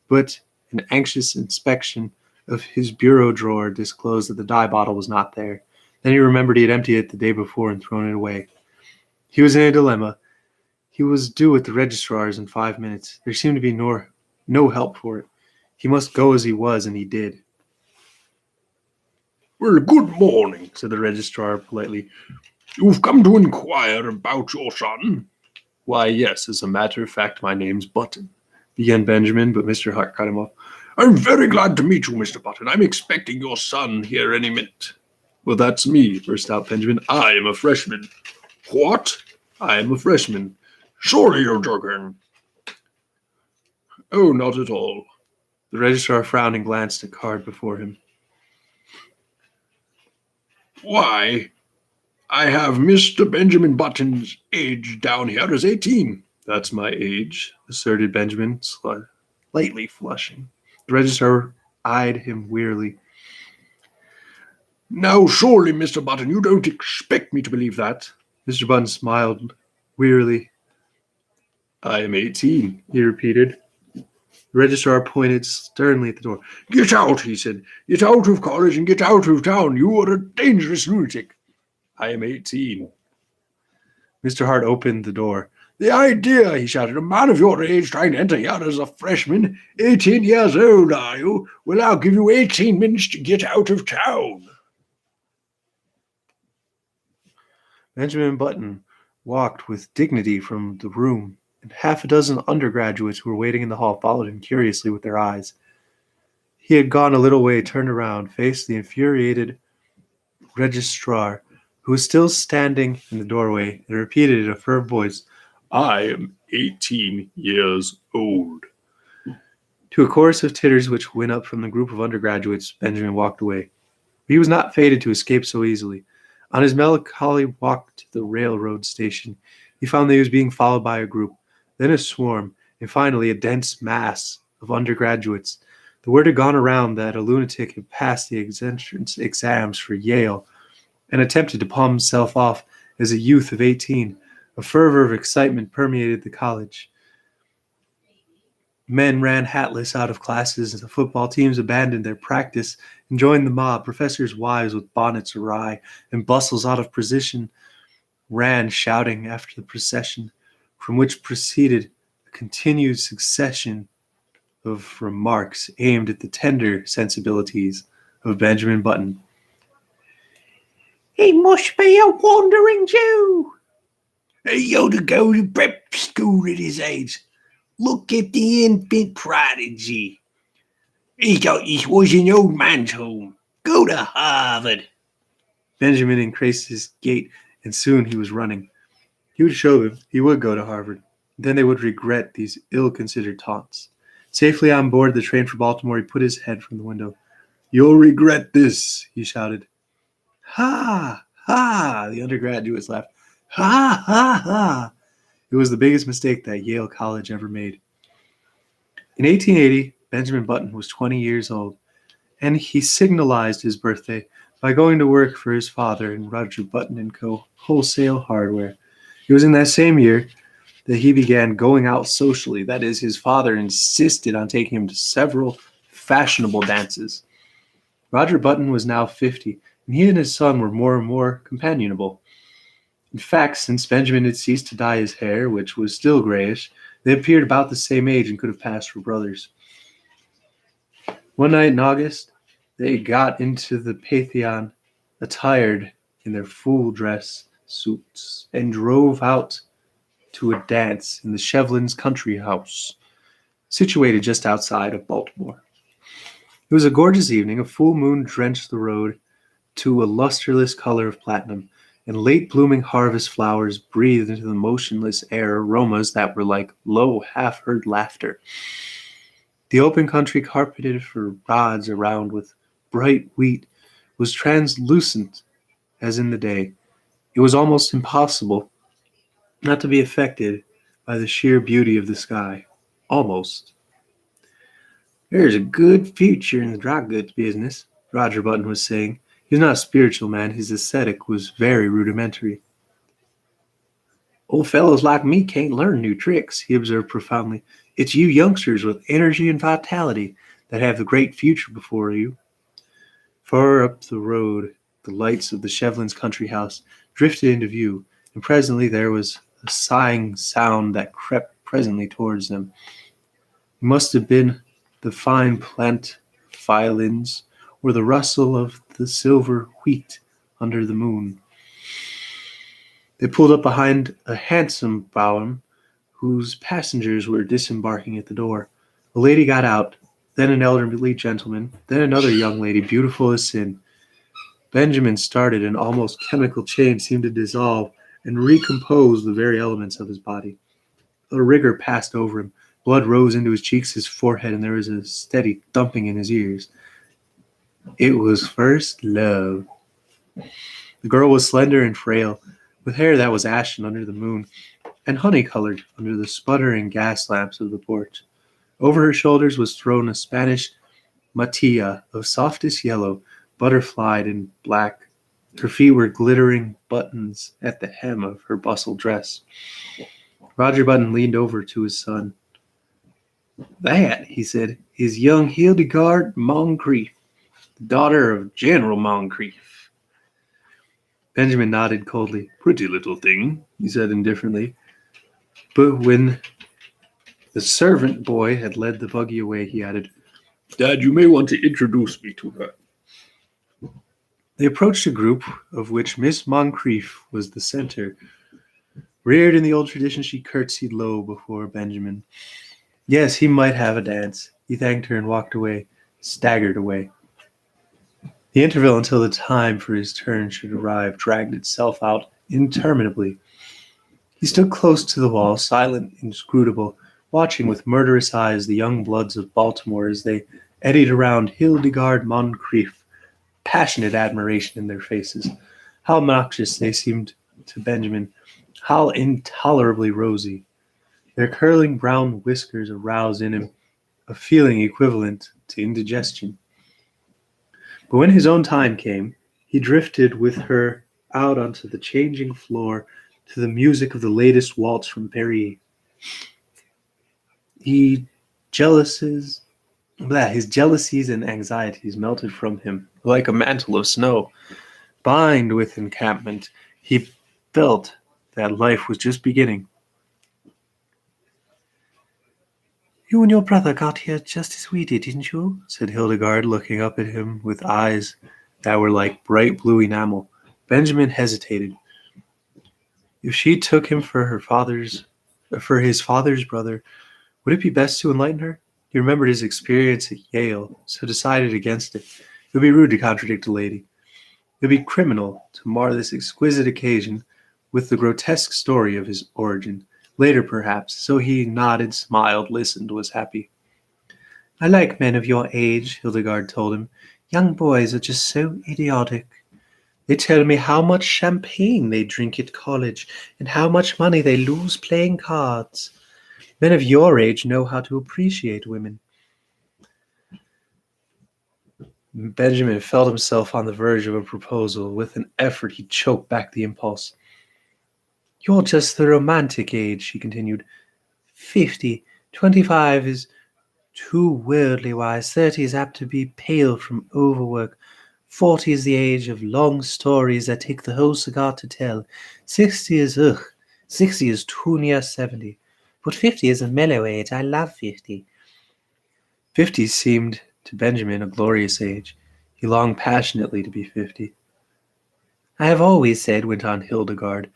but an anxious inspection of his bureau drawer disclosed that the dye bottle was not there. Then he remembered he had emptied it the day before and thrown it away. He was in a dilemma. He was due at the registrar's in 5 minutes. There seemed to be no help for it. He must go as he was, and he did. Well, good morning, said the registrar politely. You've come to inquire about your son? Why, yes, as a matter of fact, my name's Button, began Benjamin, but Mr. Hart cut him off. I'm very glad to meet you, Mr. Button. I'm expecting your son here any minute. Well, that's me, burst out Benjamin. I am a freshman. What? I am a freshman. Surely you're joking. Oh, not at all. The registrar frowned and glanced at a card before him. Why, I have Mr. Benjamin Button's age down here as 18. That's my age, asserted Benjamin, slightly flushing. The registrar eyed him wearily. Now, surely, Mr. Button, you don't expect me to believe that. Mr. Button smiled wearily. I am 18, he repeated. The registrar pointed sternly at the door. Get out, he said. Get out of college and get out of town. You are a dangerous lunatic. I am 18. Mr. Hart opened the door. The idea, he shouted. A man of your age trying to enter here as a freshman. 18 years old, are you? Well, I'll give you 18 minutes to get out of town. Benjamin Button walked with dignity from the room, and half a dozen undergraduates who were waiting in the hall followed him curiously with their eyes. He had gone a little way, turned around, faced the infuriated registrar, who was still standing in the doorway, and repeated in a firm voice, I am 18 years old. To a chorus of titters which went up from the group of undergraduates, Benjamin walked away. He was not fated to escape so easily. On his melancholy walk to the railroad station, he found that he was being followed by a group, then a swarm, and finally a dense mass of undergraduates. The word had gone around that a lunatic had passed the entrance exams for Yale and attempted to palm himself off as a youth of 18. A fervor of excitement permeated the college. Men ran hatless out of classes, and the football teams abandoned their practice and joined the mob. Professors' wives with bonnets awry and bustles out of position ran shouting after the procession, from which proceeded a continued succession of remarks aimed at the tender sensibilities of Benjamin Button. He must be a wandering Jew. He ought to go to prep school at his age. Look at the infant prodigy. He thought he was an old man's home. Go to Harvard. Benjamin increased his gait, and soon he was running. He would show them he would go to Harvard. Then they would regret these ill-considered taunts. Safely on board the train for Baltimore, he put his head from the window. "You'll regret this," he shouted. "Ha! Ha!" the undergraduates laughed. "Ha! Ha! Ha!" It was the biggest mistake that Yale College ever made. In 1880, Benjamin Button was 20 years old, and he signalized his birthday by going to work for his father in Roger Button & Co. Wholesale Hardware. It was in that same year that he began going out socially. That is, his father insisted on taking him to several fashionable dances. Roger Button was now 50, and he and his son were more and more companionable. In fact, since Benjamin had ceased to dye his hair, which was still grayish, they appeared about the same age and could have passed for brothers. One night in August, they got into the Pantheon, attired in their full dress suits, and drove out to a dance in the Shevlin's country house, situated just outside of Baltimore. It was a gorgeous evening. A full moon drenched the road to a lusterless color of platinum, and late-blooming harvest flowers breathed into the motionless air aromas that were like low, half-heard laughter. The open country, carpeted for rods around with bright wheat, was translucent as in the day. It was almost impossible not to be affected by the sheer beauty of the sky. Almost. "There's a good future in the dry goods business," Roger Button was saying. He was not a spiritual man. His aesthetic was very rudimentary. Old fellows like me can't learn new tricks, he observed profoundly. It's you youngsters with energy and vitality that have the great future before you. Far up the road, the lights of the Shevlins' country house drifted into view, and presently there was a sighing sound that crept presently towards them. It must have been the fine plant violins or the rustle of the silver wheat under the moon. They pulled up behind a hansom brougham whose passengers were disembarking at the door. A lady got out, then an elderly gentleman, then another young lady, beautiful as sin. Benjamin started, an almost chemical change seemed to dissolve and recompose the very elements of his body. A rigor passed over him. Blood rose into his cheeks, his forehead, and there was a steady thumping in his ears. It was first love. The girl was slender and frail, with hair that was ashen under the moon, and honey-colored under the sputtering gas lamps of the porch. Over her shoulders was thrown a Spanish mantilla of softest yellow, butterflied in black. Her feet were glittering buttons at the hem of her bustle dress. Roger Button leaned over to his son. "That," he said, "is young Hildegard Moncrief, the daughter of General Moncrief." Benjamin nodded coldly. "Pretty little thing," he said indifferently. But when the servant boy had led the buggy away, he added, "Dad, you may want to introduce me to her." They approached a group of which Miss Moncrief was the center. Reared in the old tradition, she curtsied low before Benjamin. Yes, he might have a dance. He thanked her and walked away, staggered away. The interval until the time for his turn should arrive dragged itself out interminably. He stood close to the wall, silent, inscrutable, watching with murderous eyes the young bloods of Baltimore as they eddied around Hildegard Moncrief, passionate admiration in their faces. How obnoxious they seemed to Benjamin, how intolerably rosy. Their curling brown whiskers aroused in him a feeling equivalent to indigestion. But when his own time came, he drifted with her out onto the changing floor to the music of the latest waltz from Paris. His jealousies and anxieties melted from him like a mantle of snow. Bind with encampment, he felt that life was just beginning. "You and your brother got here just as we did, didn't you?" said Hildegard, looking up at him with eyes that were like bright blue enamel. Benjamin hesitated. If she took him for his father's brother, would it be best to enlighten her? He remembered his experience at Yale, so decided against it. It would be rude to contradict a lady. It would be criminal to mar this exquisite occasion with the grotesque story of his origin. Later, perhaps. So he nodded, smiled, listened, was happy. "I like men of your age," Hildegard told him. "Young boys are just so idiotic. They tell me how much champagne they drink at college and how much money they lose playing cards. Men of your age know how to appreciate women." Benjamin felt himself on the verge of a proposal. With an effort, he choked back the impulse. "You're just the romantic age," she continued. 50, 25 is too worldly wise. 30 is apt to be pale from overwork. 40 is the age of long stories that take the whole cigar to tell. 60 is ugh. 60 is too near 70. But 50 is a mellow age. I love 50. 50 seemed to Benjamin a glorious age. He longed passionately to be 50. "I have always said," went on Hildegard,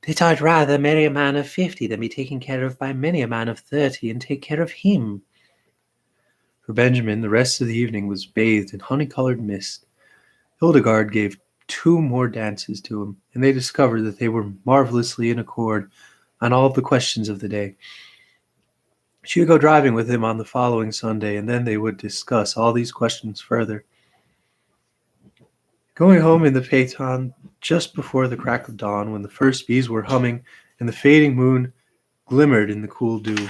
"that I'd rather marry a man of 50 than be taken care of by many a man of 30 and take care of him." For Benjamin, the rest of the evening was bathed in honey-colored mist. Hildegard gave 2 more dances to him, and they discovered that they were marvelously in accord on all the questions of the day. She would go driving with him on the following Sunday, and then they would discuss all these questions further. Going home in the phaeton just before the crack of dawn, when the first bees were humming and the fading moon glimmered in the cool dew,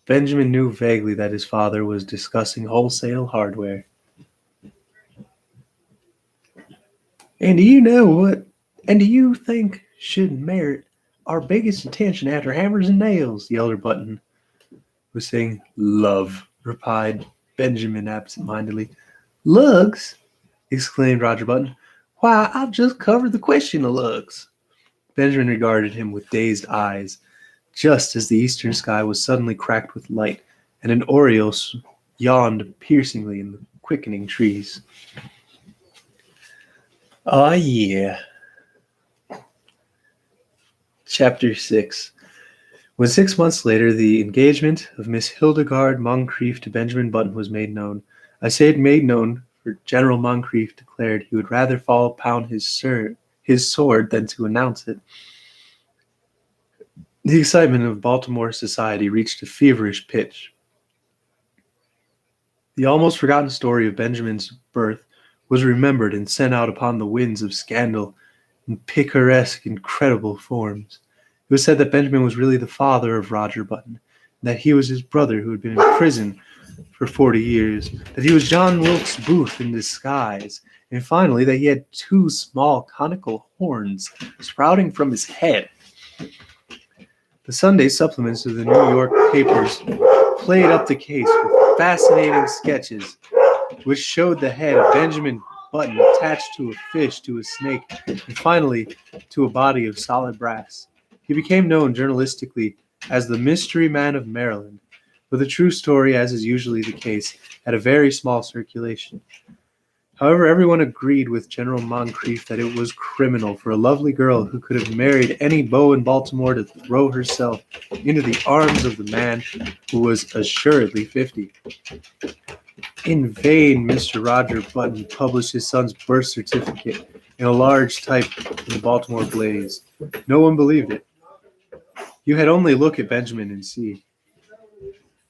Benjamin knew vaguely that his father was discussing wholesale hardware. "And do you know what? And do you think," should merit our biggest attention after hammers and nails, the elder Button was saying. Love, replied Benjamin absent-mindedly. Lugs? Exclaimed Roger Button. Why, I've just covered the question of lugs. Benjamin regarded him with dazed eyes, just as the eastern sky was suddenly cracked with light, and an oriole yawned piercingly in the quickening trees. Ah, yeah. Chapter 6. When 6 months later the engagement of Miss Hildegard Moncrief to Benjamin Button was made known, I say it made known, for General Moncrief declared he would rather fall upon his sword than to announce it. The excitement of Baltimore society reached a feverish pitch. The almost forgotten story of Benjamin's birth was remembered and sent out upon the winds of scandal in picaresque, incredible forms. It was said that Benjamin was really the father of Roger Button, and that he was his brother who had been in prison for 40 years, that he was John Wilkes Booth in disguise, and finally that he had 2 small conical horns sprouting from his head. The Sunday supplements of the New York papers played up the case with fascinating sketches which showed the head of Benjamin Button attached to a fish, to a snake, and finally to a body of solid brass. He became known journalistically as the Mystery Man of Maryland, but the true story, as is usually the case, had a very small circulation. However, everyone agreed with General Moncrief that it was criminal for a lovely girl who could have married any beau in Baltimore to throw herself into the arms of the man who was assuredly 50. In vain, Mr. Roger Button published his son's birth certificate in a large type in the Baltimore Blaze. No one believed it. You had only look at Benjamin and see.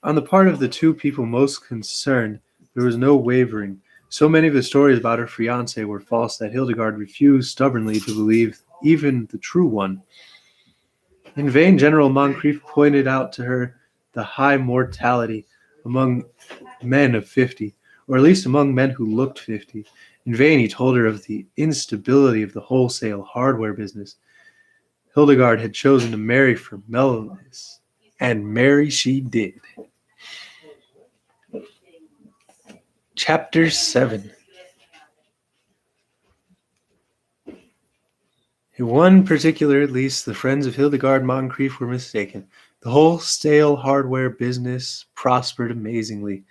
On the part of the 2 people most concerned, there was no wavering. So many of the stories about her fiancé were false that Hildegard refused stubbornly to believe even the true one. In vain, General Moncrief pointed out to her the high mortality among men of 50, or at least among men who looked 50. In vain he told her of the instability of the wholesale hardware business. Hildegard had chosen to marry for mellowness, and marry she did. Chapter 7. In one particular, at least, the friends of Hildegard Moncrief were mistaken. The wholesale hardware business prospered amazingly.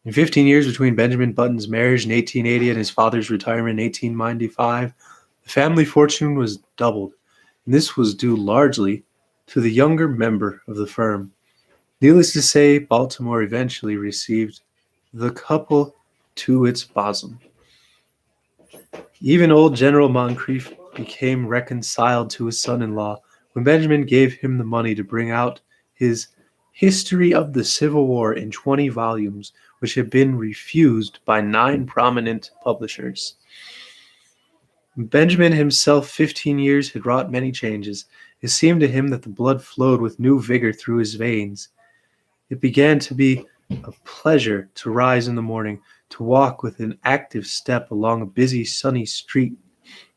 In 15 years between Benjamin Button's marriage in 1880 and his father's retirement in 1895, the family fortune was doubled, and this was due largely to the younger member of the firm. Needless to say, Baltimore eventually received the couple to its bosom. Even old General Moncrief became reconciled to his son-in-law when Benjamin gave him the money to bring out his History of the Civil War in 20 volumes, which had been refused by 9 prominent publishers. Benjamin himself, 15 years, had wrought many changes. It seemed to him that the blood flowed with new vigor through his veins. It began to be a pleasure to rise in the morning, to walk with an active step along a busy, sunny street,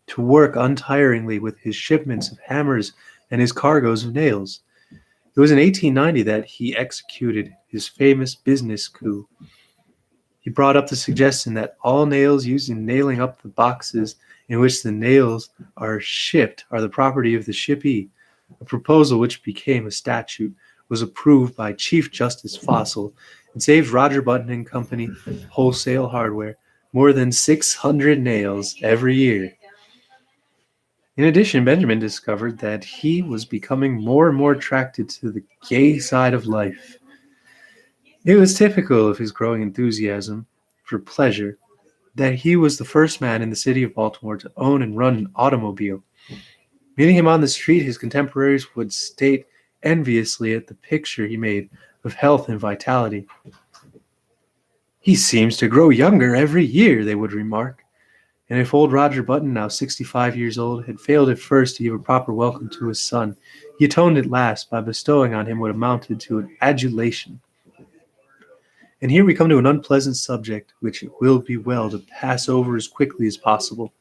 to work untiringly with his shipments of hammers and his cargoes of nails. It was in 1890 that he executed his famous business coup. He brought up the suggestion that all nails used in nailing up the boxes in which the nails are shipped are the property of the shippee, a proposal which became a statute, was approved by Chief Justice Fossil, and saved Roger Button and Company Wholesale Hardware more than 600 nails every year. In addition, Benjamin discovered that he was becoming more and more attracted to the gay side of life. It was typical of his growing enthusiasm for pleasure that he was the first man in the city of Baltimore to own and run an automobile. Meeting him on the street, his contemporaries would state enviously at the picture he made of health and vitality. "He seems to grow younger every year," they would remark. And if old Roger Button, now 65 years old, had failed at first to give a proper welcome to his son, he atoned at last by bestowing on him what amounted to an adulation. And here we come to an unpleasant subject, which it will be well to pass over as quickly as possible.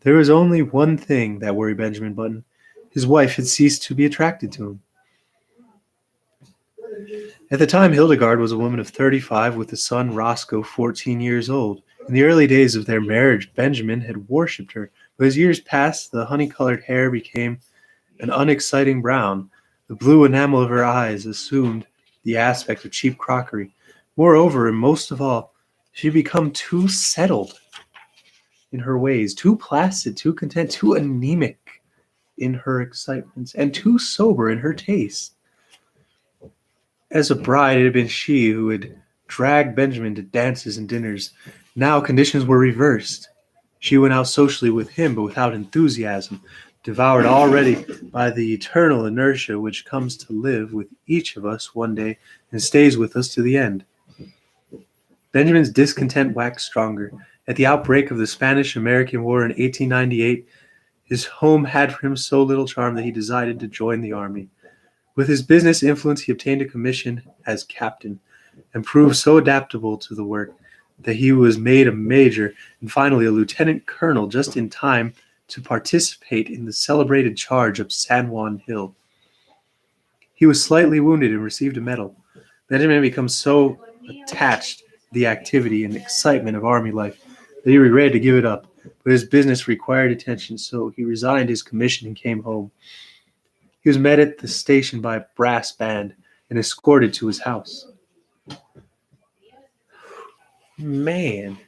There was only one thing that worried Benjamin Button. His wife had ceased to be attracted to him. At the time, Hildegard was a woman of 35 with a son, Roscoe, 14 years old. In the early days of their marriage, Benjamin had worshipped her, but as years passed, the honey-colored hair became an unexciting brown. The blue enamel of her eyes assumed the aspect of cheap crockery. Moreover, and most of all, she had become too settled in her ways, too placid, too content, too anemic in her excitements, and too sober in her tastes. As a bride, it had been she who had dragged Benjamin to dances and dinners. Now conditions were reversed. She went out socially with him, but without enthusiasm, devoured already by the eternal inertia which comes to live with each of us one day and stays with us to the end. Benjamin's discontent waxed stronger. At the outbreak of the Spanish-American War in 1898, his home had for him so little charm that he decided to join the army. With his business influence, he obtained a commission as captain and proved so adaptable to the work that he was made a major and finally a lieutenant colonel just in time to participate in the celebrated charge up San Juan Hill. He was slightly wounded and received a medal. Benjamin became so attached to the activity and excitement of army life that he regretted to give it up, but his business required attention, so he resigned his commission and came home. He was met at the station by a brass band and escorted to his house. Man.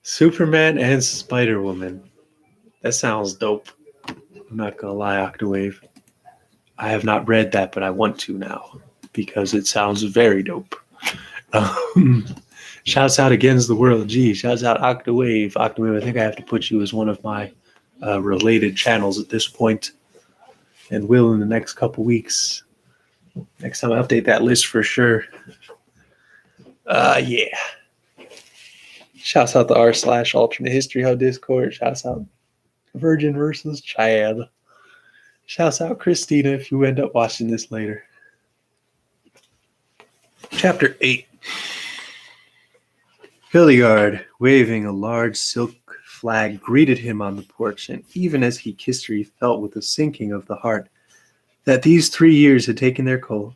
Superman and Spider-Woman. That sounds dope. I'm not going to lie, Octawave. I have not read that, but I want to now because it sounds very dope. Shouts out Against the World. Gee, shouts out Octawave. Octawave, I think I have to put you as one of my related channels at this point, and will in the next couple weeks. Next time I update that list for sure. Yeah. Shouts out the r/alternate history hub Discord. Shouts out Virgin versus Chad. Shouts out Christina if you end up watching this later. Chapter 8. Hildegard, waving a large silk flag, greeted him on the porch, and even as he kissed her, he felt with a sinking of the heart that these 3 years had taken their toll.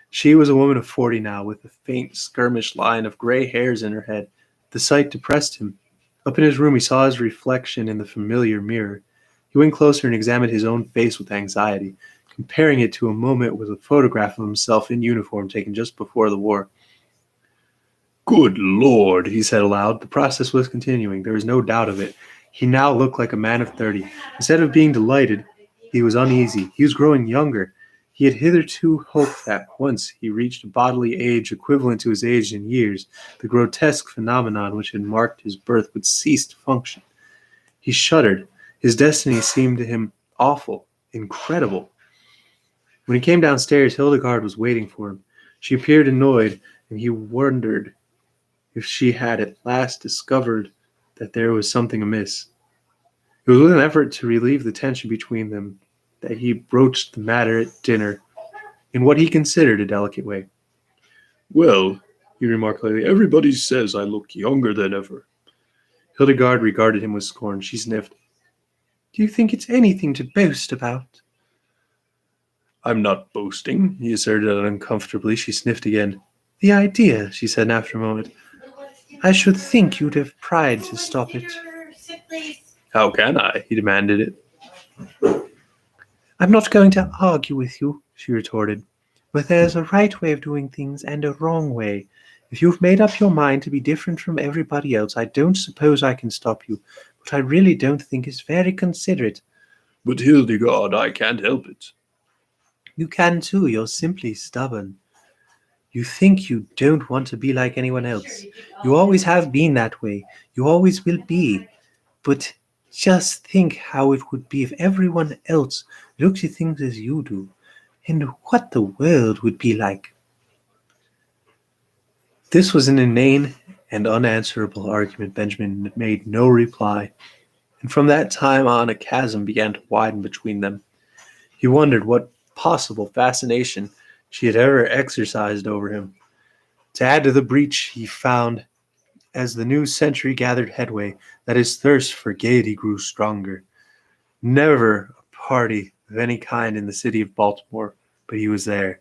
She was a woman of 40 now, with a faint skirmish line of gray hairs in her head. The sight depressed him. Up in his room, he saw his reflection in the familiar mirror. He went closer and examined his own face with anxiety, comparing it to a moment with a photograph of himself in uniform taken just before the war. "Good Lord," he said aloud. The process was continuing. There was no doubt of it. He now looked like a man of 30. Instead of being delighted, he was uneasy. He was growing younger. He had hitherto hoped that once he reached a bodily age equivalent to his age in years, the grotesque phenomenon which had marked his birth would cease to function. He shuddered. His destiny seemed to him awful, incredible. When he came downstairs, Hildegard was waiting for him. She appeared annoyed, and he wondered if she had at last discovered that there was something amiss. It was with an effort to relieve the tension between them that he broached the matter at dinner in what he considered a delicate way. "Well," he remarked lightly, "everybody says I look younger than ever." Hildegard regarded him with scorn. She sniffed. "Do you think it's anything to boast about?" "I'm not boasting," he asserted uncomfortably. She sniffed again. "The idea," she said after a moment. "I should think you'd have pride to stop it." "How can I?" He demanded it. "I'm not going to argue with you," she retorted, "but there's a right way of doing things and a wrong way. If you've made up your mind to be different from everybody else, I don't suppose I can stop you, but I really don't think it's very considerate." "But Hildegard, I can't help it." "You can too. You're simply stubborn. You think you don't want to be like anyone else. You always have been that way. You always will be. But just think how it would be if everyone else looked at things as you do, and what the world would be like." This was an inane and unanswerable argument. Benjamin made no reply, and from that time on a chasm began to widen between them. He wondered what possible fascination she had ever exercised over him. To add to the breach, he found as the new century gathered headway that his thirst for gaiety grew stronger. Never a party of any kind in the city of Baltimore, but he was there,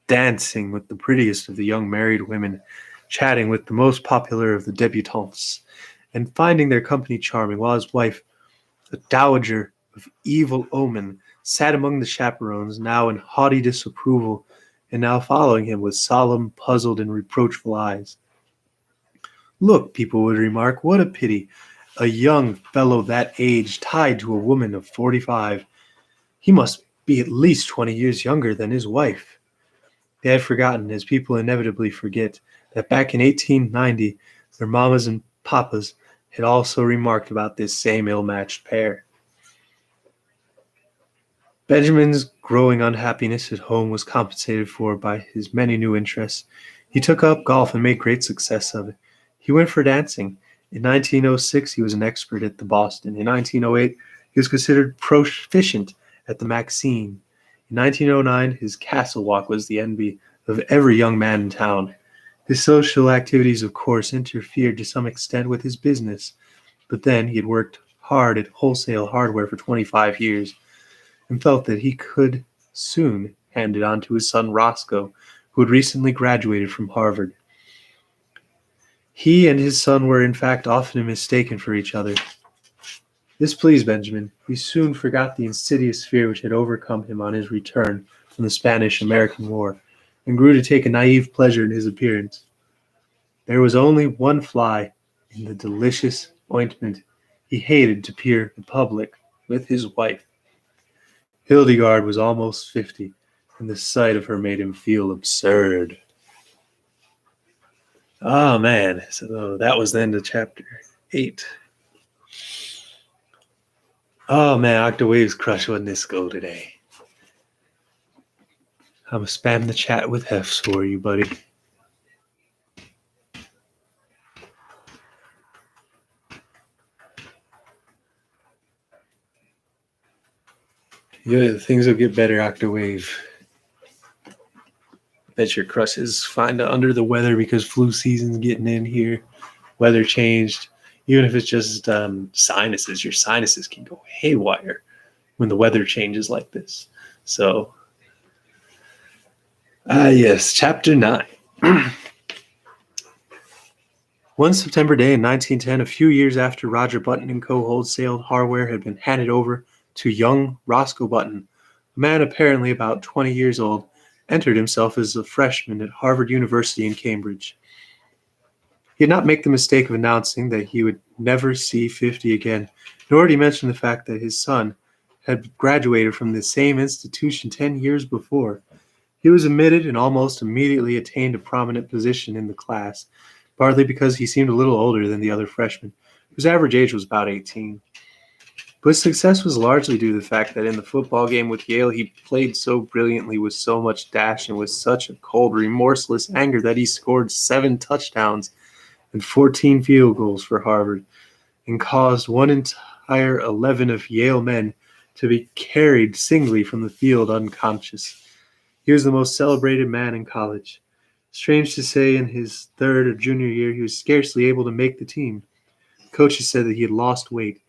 dancing with the prettiest of the young married women, chatting with the most popular of the debutantes, and finding their company charming, while his wife, a dowager of evil omen, sat among the chaperons, now in haughty disapproval, and now following him with solemn, puzzled, and reproachful eyes. Look, people would remark, what a pity, a young fellow that age tied to a woman of 45. He must be at least 20 years younger than his wife. They had forgotten, as people inevitably forget, that back in 1890, their mamas and papas had also remarked about this same ill-matched pair. Benjamin's growing unhappiness at home was compensated for by his many new interests. He took up golf and made great success of it. He went for dancing. In 1906, he was an expert at the Boston. In 1908, he was considered proficient at the Maxine. In 1909, his castle walk was the envy of every young man in town. His social activities, of course, interfered to some extent with his business, but then he had worked hard at wholesale hardware for 25 years and felt that he could soon hand it on to his son Roscoe, who had recently graduated from Harvard. He and his son were, in fact, often mistaken for each other. This pleased Benjamin. He soon forgot the insidious fear which had overcome him on his return from the Spanish-American War, and grew to take a naive pleasure in his appearance. There was only one fly in the delicious ointment. He hated to appear in public with his wife. Hildegard was almost 50, and the sight of her made him feel absurd. Oh, man. So that was the end of chapter 8. Oh, man, Octawave's crush wasn't this go today. I'm going to spam the chat with Hefs for you, buddy. Yeah, things will get better, Octawave. Bet your crush is kinda under the weather because flu season's getting in here. Weather changed. Even if it's just sinuses, your sinuses can go haywire when the weather changes like this. So, yes, chapter 9. One September day in 1910, a few years after Roger Button & Co. wholesale hardware had been handed over to young Roscoe Button, a man apparently about 20 years old, entered himself as a freshman at Harvard University in Cambridge. He did not make the mistake of announcing that he would never see 50 again, nor did he mention the fact that his son had graduated from the same institution 10 years before. He was admitted and almost immediately attained a prominent position in the class, partly because he seemed a little older than the other freshmen, whose average age was about 18. But his success was largely due to the fact that in the football game with Yale, he played so brilliantly with so much dash and with such a cold, remorseless anger that he scored 7 touchdowns and 14 field goals for Harvard and caused one entire 11 of Yale men to be carried singly from the field unconscious. He was the most celebrated man in college. Strange to say, in his third or junior year, he was scarcely able to make the team. Coaches said that he had lost weight.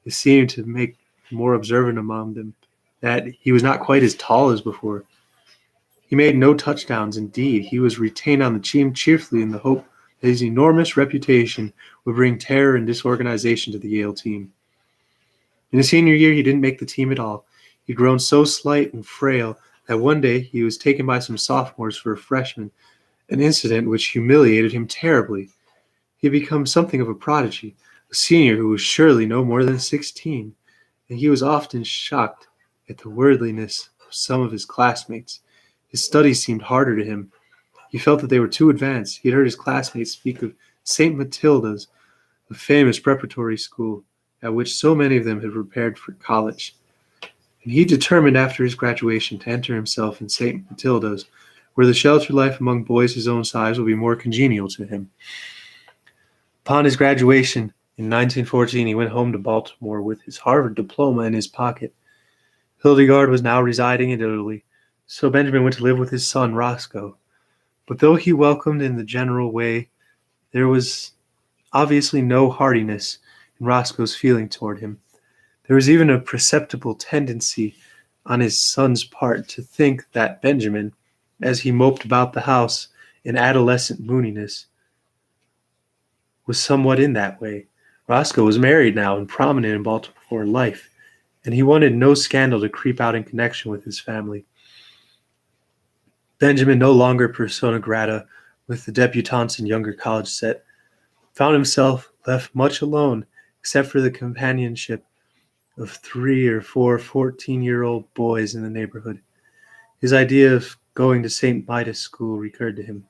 It seemed to make more observant among them that he was not quite as tall as before. He made no touchdowns. Indeed, he was retained on the team cheerfully in the hope that his enormous reputation would bring terror and disorganization to the Yale team. In his senior year, he didn't make the team at all. He'd grown so slight and frail that one day he was taken by some sophomores for a freshman, an incident which humiliated him terribly. He had become something of a prodigy, a senior who was surely no more than 16, and he was often shocked at the worldliness of some of his classmates. His studies seemed harder to him. He felt that they were too advanced. He had heard his classmates speak of St. Matilda's, a famous preparatory school at which so many of them had prepared for college. And he determined after his graduation to enter himself in St. Matilda's, where the sheltered life among boys his own size would be more congenial to him. Upon his graduation in 1914, he went home to Baltimore with his Harvard diploma in his pocket. Hildegard was now residing in Italy, so Benjamin went to live with his son Roscoe. But though he welcomed in the general way, there was obviously no heartiness in Roscoe's feeling toward him. There was even a perceptible tendency on his son's part to think that Benjamin, as he moped about the house in adolescent mooniness, was somewhat in that way. Roscoe was married now and prominent in Baltimore life, and he wanted no scandal to creep out in connection with his family. Benjamin, no longer persona grata with the debutantes and younger college set, found himself left much alone except for the companionship of 3 or 4 14-year-old boys in the neighborhood. His idea of going to St. Midas School recurred to him.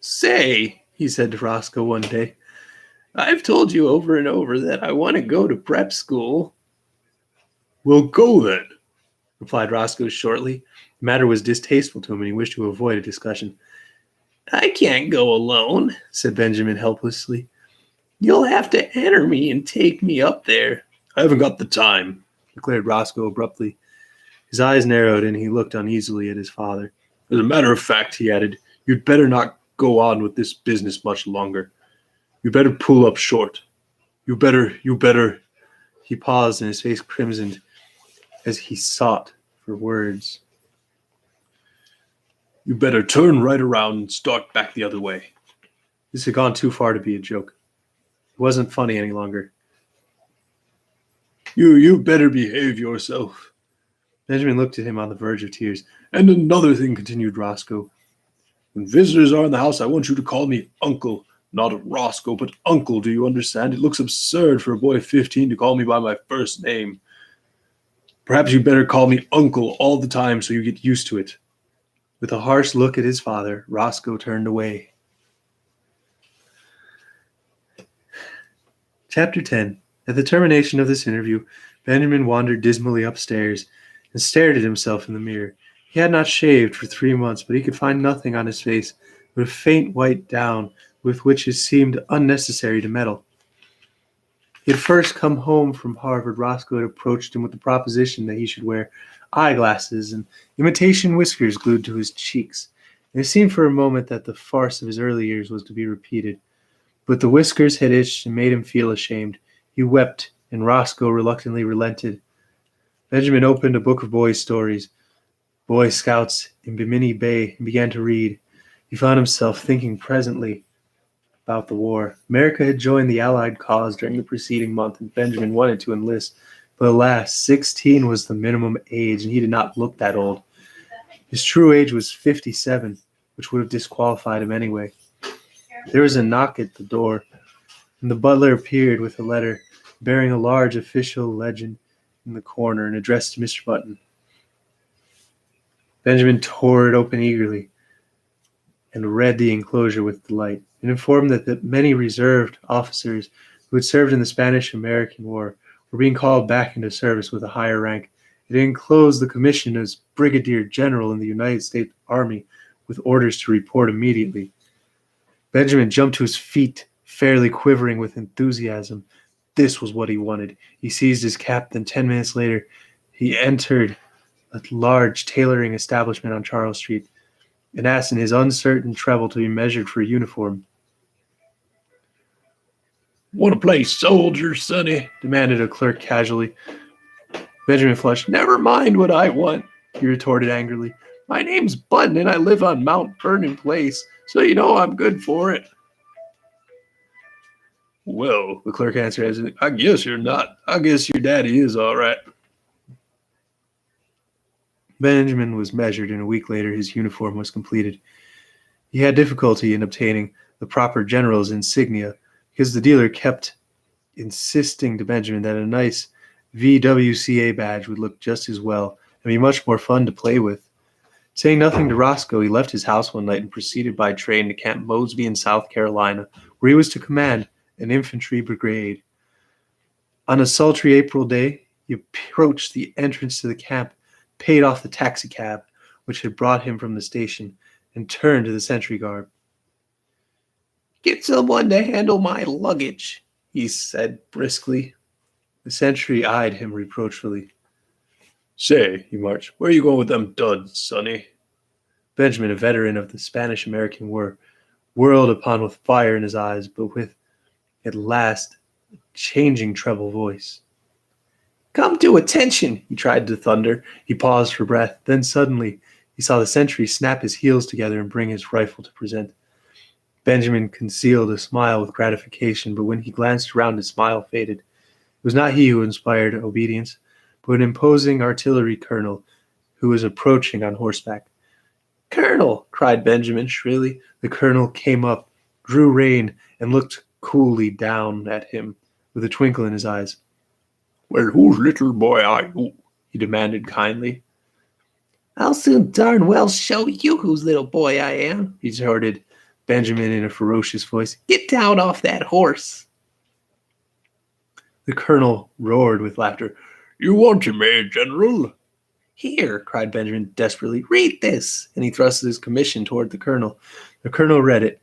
Say, he said to Roscoe one day, I've told you over and over that I want to go to prep school. Well, go then, replied Roscoe shortly. The matter was distasteful to him, and he wished to avoid a discussion. I can't go alone, said Benjamin helplessly. You'll have to enter me and take me up there. I haven't got the time, declared Roscoe abruptly. His eyes narrowed, and he looked uneasily at his father. As a matter of fact, he added, you'd better not go on with this business much longer. You better pull up short. You better. He paused, and his face crimsoned as he sought for words. You better turn right around and start back the other way. This had gone too far to be a joke. It wasn't funny any longer. You better behave yourself. Benjamin looked at him on the verge of tears. And another thing, continued Roscoe. When visitors are in the house, I want you to call me Uncle. Not Roscoe, but Uncle, do you understand? It looks absurd for a boy of 15 to call me by my first name. Perhaps you'd better call me Uncle all the time so you get used to it. With a harsh look at his father, Roscoe turned away. Chapter 10. At the termination of this interview, Benjamin wandered dismally upstairs and stared at himself in the mirror. He had not shaved for 3 months, but he could find nothing on his face but a faint white down with which it seemed unnecessary to meddle. He had first come home from Harvard. Roscoe had approached him with the proposition that he should wear eyeglasses and imitation whiskers glued to his cheeks. And it seemed for a moment that the farce of his early years was to be repeated. But the whiskers had itched and made him feel ashamed. He wept, and Roscoe reluctantly relented. Benjamin opened a book of boys' stories, Boy Scouts in Bimini Bay, and began to read. He found himself thinking presently about the war. America had joined the Allied cause during the preceding month, and Benjamin wanted to enlist. But alas, 16 was the minimum age, and he did not look that old. His true age was 57, which would have disqualified him anyway. There was a knock at the door, and the butler appeared with a letter bearing a large official legend in the corner and addressed to Mr. Button. Benjamin tore it open eagerly and read the enclosure with delight. It informed that the many reserved officers who had served in the Spanish-American War were being called back into service with a higher rank. It enclosed the commission as Brigadier General in the United States Army with orders to report immediately. Benjamin jumped to his feet, fairly quivering with enthusiasm. This was what he wanted. He seized his cap, then 10 minutes later, he entered a large tailoring establishment on Charles Street and asked in his uncertain treble to be measured for a uniform. Want to play soldier, sonny? Demanded a clerk casually. Benjamin flushed. Never mind what I want, he retorted angrily. My name's Button, and I live on Mount Vernon Place, so you know I'm good for it. Well, the clerk answered, as I guess you're not. I guess your daddy is all right. Benjamin was measured, and a week later his uniform was completed. He had difficulty in obtaining the proper general's insignia because the dealer kept insisting to Benjamin that a nice VWCA badge would look just as well and be much more fun to play with. Saying nothing to Roscoe, he left his house one night and proceeded by train to Camp Mosby in South Carolina, where he was to command an infantry brigade. On a sultry April day, he approached the entrance to the camp, paid off the taxicab which had brought him from the station, and turned to the sentry guard. Get someone to handle my luggage, he said briskly. The sentry eyed him reproachfully. Say, he marched, where are you going with them duds, sonny? Benjamin, a veteran of the Spanish-American War, whirled upon with fire in his eyes, but with, at last, a changing treble voice. "Come to attention," he tried to thunder. He paused for breath. Then suddenly he saw the sentry snap his heels together and bring his rifle to present. Benjamin concealed a smile with gratification, but when he glanced around, his smile faded. It was not he who inspired obedience, but an imposing artillery colonel who was approaching on horseback. "Colonel!" cried Benjamin shrilly. The colonel came up, drew rein, and looked coolly down at him with a twinkle in his eyes. "Well, whose little boy are you?" he demanded kindly. I'll soon darn well show you whose little boy I am, retorted Benjamin in a ferocious voice. "Get down off that horse." The colonel roared with laughter. "You want him, eh, General?" "Here," cried Benjamin desperately, "read this," and he thrust his commission toward the colonel. The colonel read it,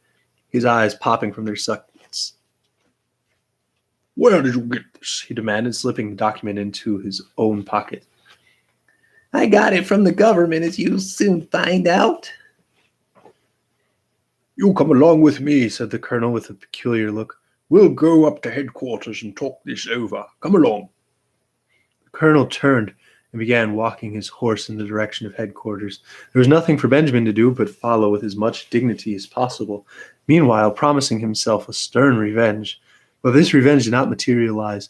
his eyes popping from their sockets. "Where did you get this?" he demanded, slipping the document into his own pocket. "I got it from the government, as you'll soon find out." "You come along with me," said the colonel with a peculiar look. "We'll go up to headquarters and talk this over. Come along." The colonel turned and began walking his horse in the direction of headquarters. There was nothing for Benjamin to do but follow with as much dignity as possible, meanwhile promising himself a stern revenge. But this revenge did not materialize.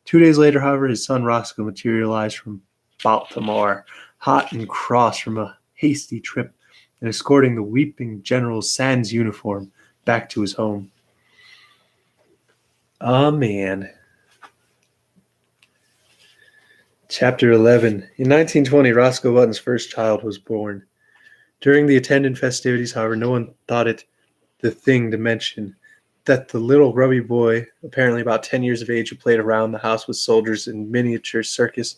2 days later, however, his son Roscoe materialized from Baltimore, hot and cross from a hasty trip, and escorting the weeping General Sans uniform back to his home. Oh, man. Chapter 11. In 1920, Roscoe Button's first child was born. During the attendant festivities, however, no one thought it the thing to mention that the little grubby boy, apparently about 10 years of age, who played around the house with soldiers in miniature circus,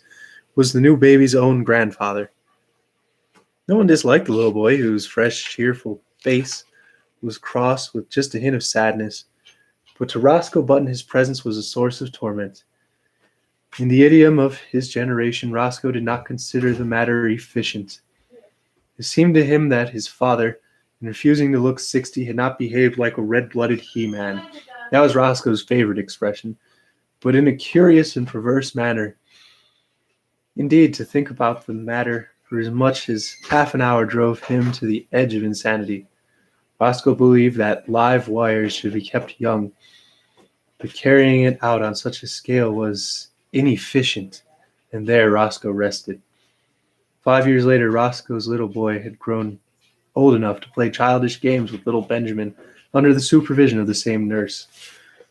was the new baby's own grandfather. No one disliked the little boy, whose fresh, cheerful face was crossed with just a hint of sadness. But to Roscoe Button, his presence was a source of torment. In the idiom of his generation, Roscoe did not consider the matter efficient. It seemed to him that his father, in refusing to look 60, had not behaved like a red-blooded he-man. That was Roscoe's favorite expression, but in a curious and perverse manner. Indeed, to think about the matter for as much as half an hour drove him to the edge of insanity. Roscoe believed that live wires should be kept young, but carrying it out on such a scale was inefficient, and there Roscoe rested. 5 years later, Roscoe's little boy had grown old enough to play childish games with little Benjamin under the supervision of the same nurse.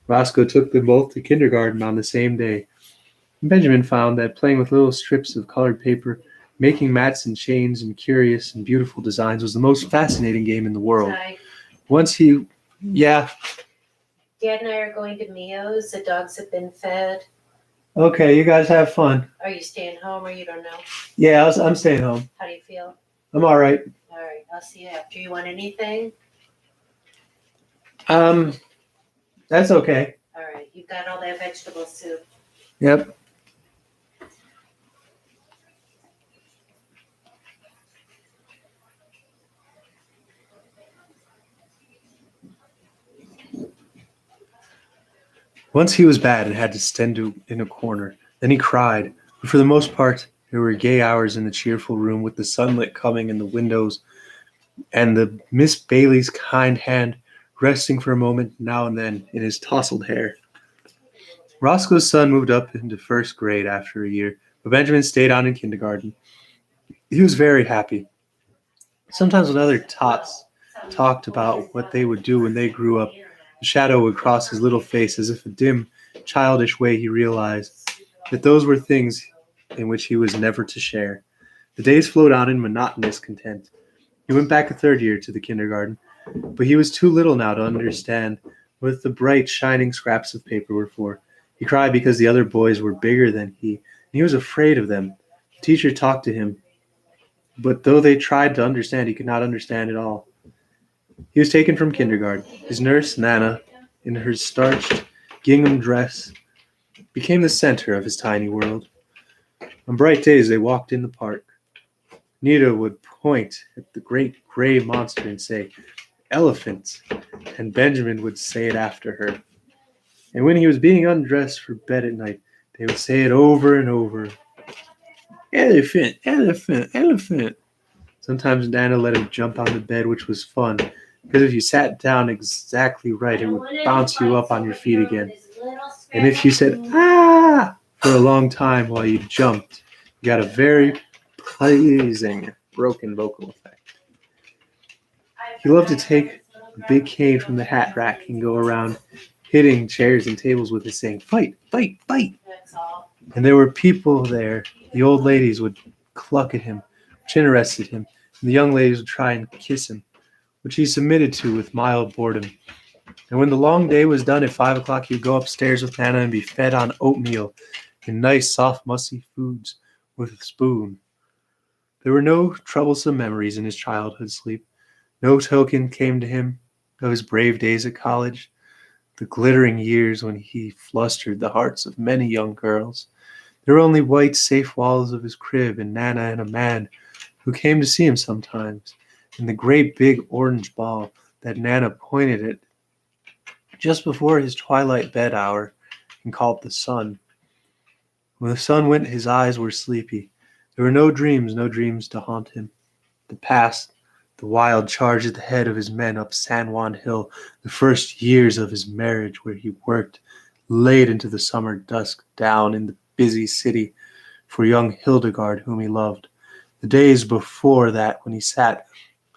Roscoe took them both to kindergarten on the same day. Benjamin found that playing with little strips of colored paper, making mats and chains and curious and beautiful designs was the most fascinating game in the world. Hi. Once he, yeah, Dad and I are going to Mio's. The dogs have been fed. okay, you guys have fun. Are you staying home or you don't know? Yeah, I'm staying home. How do you feel? I'm all right. All right, I'll see you after. You want anything? That's okay. All right, you've got all that vegetable soup. Yep. Once he was bad and had to stand in a corner. Then he cried. But for the most part, there were gay hours in the cheerful room with the sunlight coming in the windows and the Miss Bailey's kind hand resting for a moment now and then in his tousled hair. Roscoe's son moved up into first grade after a year, but Benjamin stayed on in kindergarten. He was very happy. Sometimes when other tots talked about what they would do when they grew up, a shadow would cross his little face as if a dim, childish way he realized that those were things in which he was never to share. The days flowed on in monotonous content. He went back a third year to the kindergarten, but he was too little now to understand what the bright, shining scraps of paper were for. He cried because the other boys were bigger than he, and he was afraid of them. The teacher talked to him, but though they tried to understand, he could not understand at all. He was taken from kindergarten. His nurse, Nana, in her starched gingham dress, became the center of his tiny world. On bright days, they walked in the park. Nita would point at the great gray monster and say, "Elephant." and Benjamin would say it after her. And when he was being undressed for bed at night, they would say it over and over. Elephant, elephant, elephant. Sometimes Nana let him jump on the bed, which was fun, because if you sat down exactly right, it would bounce you up on your feet again. And if you said, ah, for a long time while you jumped, you got a very pleasing broken vocal effect. He loved to take a big cane from the hat rack and go around hitting chairs and tables with it, saying, fight, fight, fight. That's all. And there were people there. The old ladies would cluck at him, which interested him, and the young ladies would try and kiss him, which he submitted to with mild boredom. And when the long day was done at 5 o'clock, he would go upstairs with Nana and be fed on oatmeal and nice, soft, musty foods with a spoon. There were no troublesome memories in his childhood sleep. No token came to him of his brave days at college, the glittering years when he flustered the hearts of many young girls. There were only white, safe walls of his crib and Nana and a man who came to see him sometimes, and the great big orange ball that Nana pointed at just before his twilight bed hour and called the sun. When the sun went, his eyes were sleepy. There were no dreams to haunt him. The past, the wild charge at the head of his men up San Juan Hill, the first years of his marriage where he worked late into the summer dusk down in the busy city for young Hildegard whom he loved. The days before that when he sat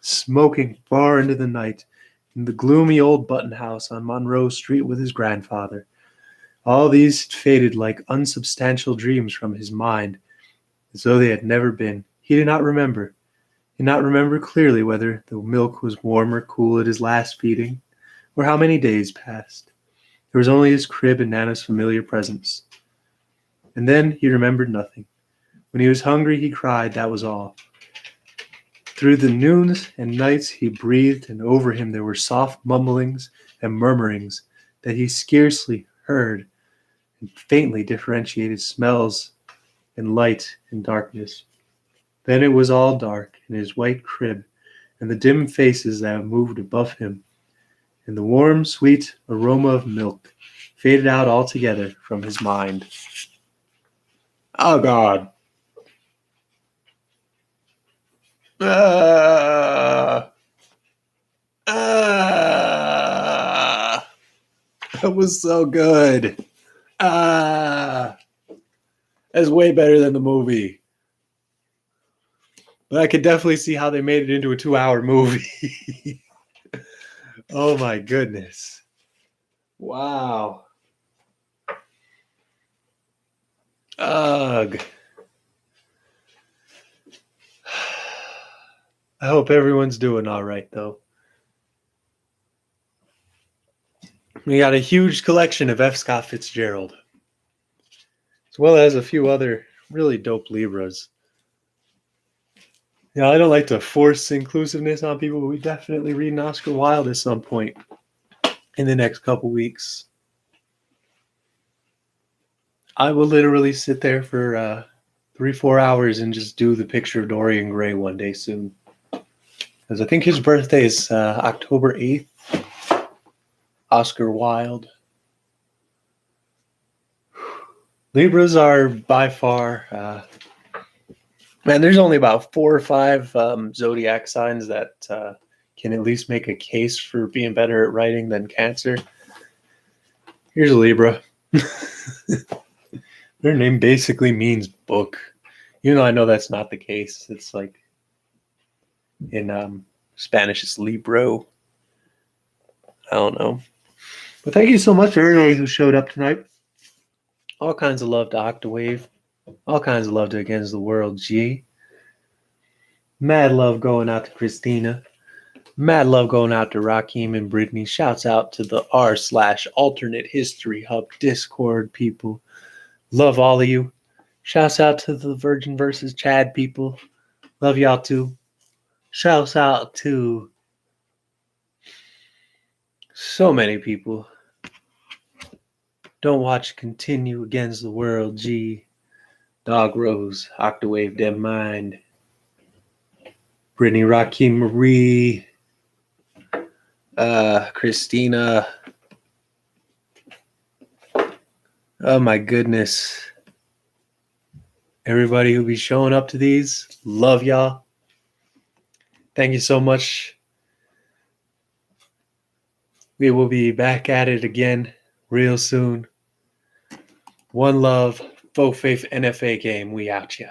smoking far into the night in the gloomy old Button House on Monroe Street with his grandfather. All these faded like unsubstantial dreams from his mind, as though they had never been. He did not remember. He did not remember clearly whether the milk was warm or cool at his last feeding, or how many days passed. There was only his crib and Nana's familiar presence. And then he remembered nothing. When he was hungry, he cried, that was all. Through the noons and nights he breathed, and over him there were soft mumblings and murmurings that he scarcely heard, and faintly differentiated smells and light and darkness. Then it was all dark in his white crib, and the dim faces that moved above him, and the warm, sweet aroma of milk faded out altogether from his mind. Oh, God. That was so good. That's way better than the movie. But I could definitely see how they made it into a 2-hour movie. Oh my goodness. Wow. Ugh. I hope everyone's doing all right, though. We got a huge collection of F. Scott Fitzgerald, as well as a few other really dope Libras. Yeah, I don't like to force inclusiveness on people, but we definitely read an Oscar Wilde at some point in the next couple weeks. I will literally sit there for 3-4 hours and just do the picture of Dorian Gray one day soon. Because I think his birthday is October 8th. Oscar Wilde. Libras are by far... man, there's only about 4 or 5 zodiac signs that can at least make a case for being better at writing than Cancer. Here's a Libra. Their name basically means book. Even though I know that's not the case. It's like in Spanish it's Libro. I don't know. But thank you so much for everybody who showed up tonight. All kinds of love to Octawave. All kinds of love to Against the World G. Mad love going out to Christina. Mad love going out to Rakeem and Brittany. Shouts out to the r/alternate history hub Discord people. Love all of you. Shouts out to the Virgin versus Chad people. Love y'all too. Shouts out to so many people. Don't watch Continue Against the World G. Dog Rose, Octawave Dem Mind, Brittany Rakeem Marie, Christina. Oh my goodness. Everybody who be showing up to these, love y'all. Thank you so much. We will be back at it again real soon. One love, faux faith NFA game. We out ya.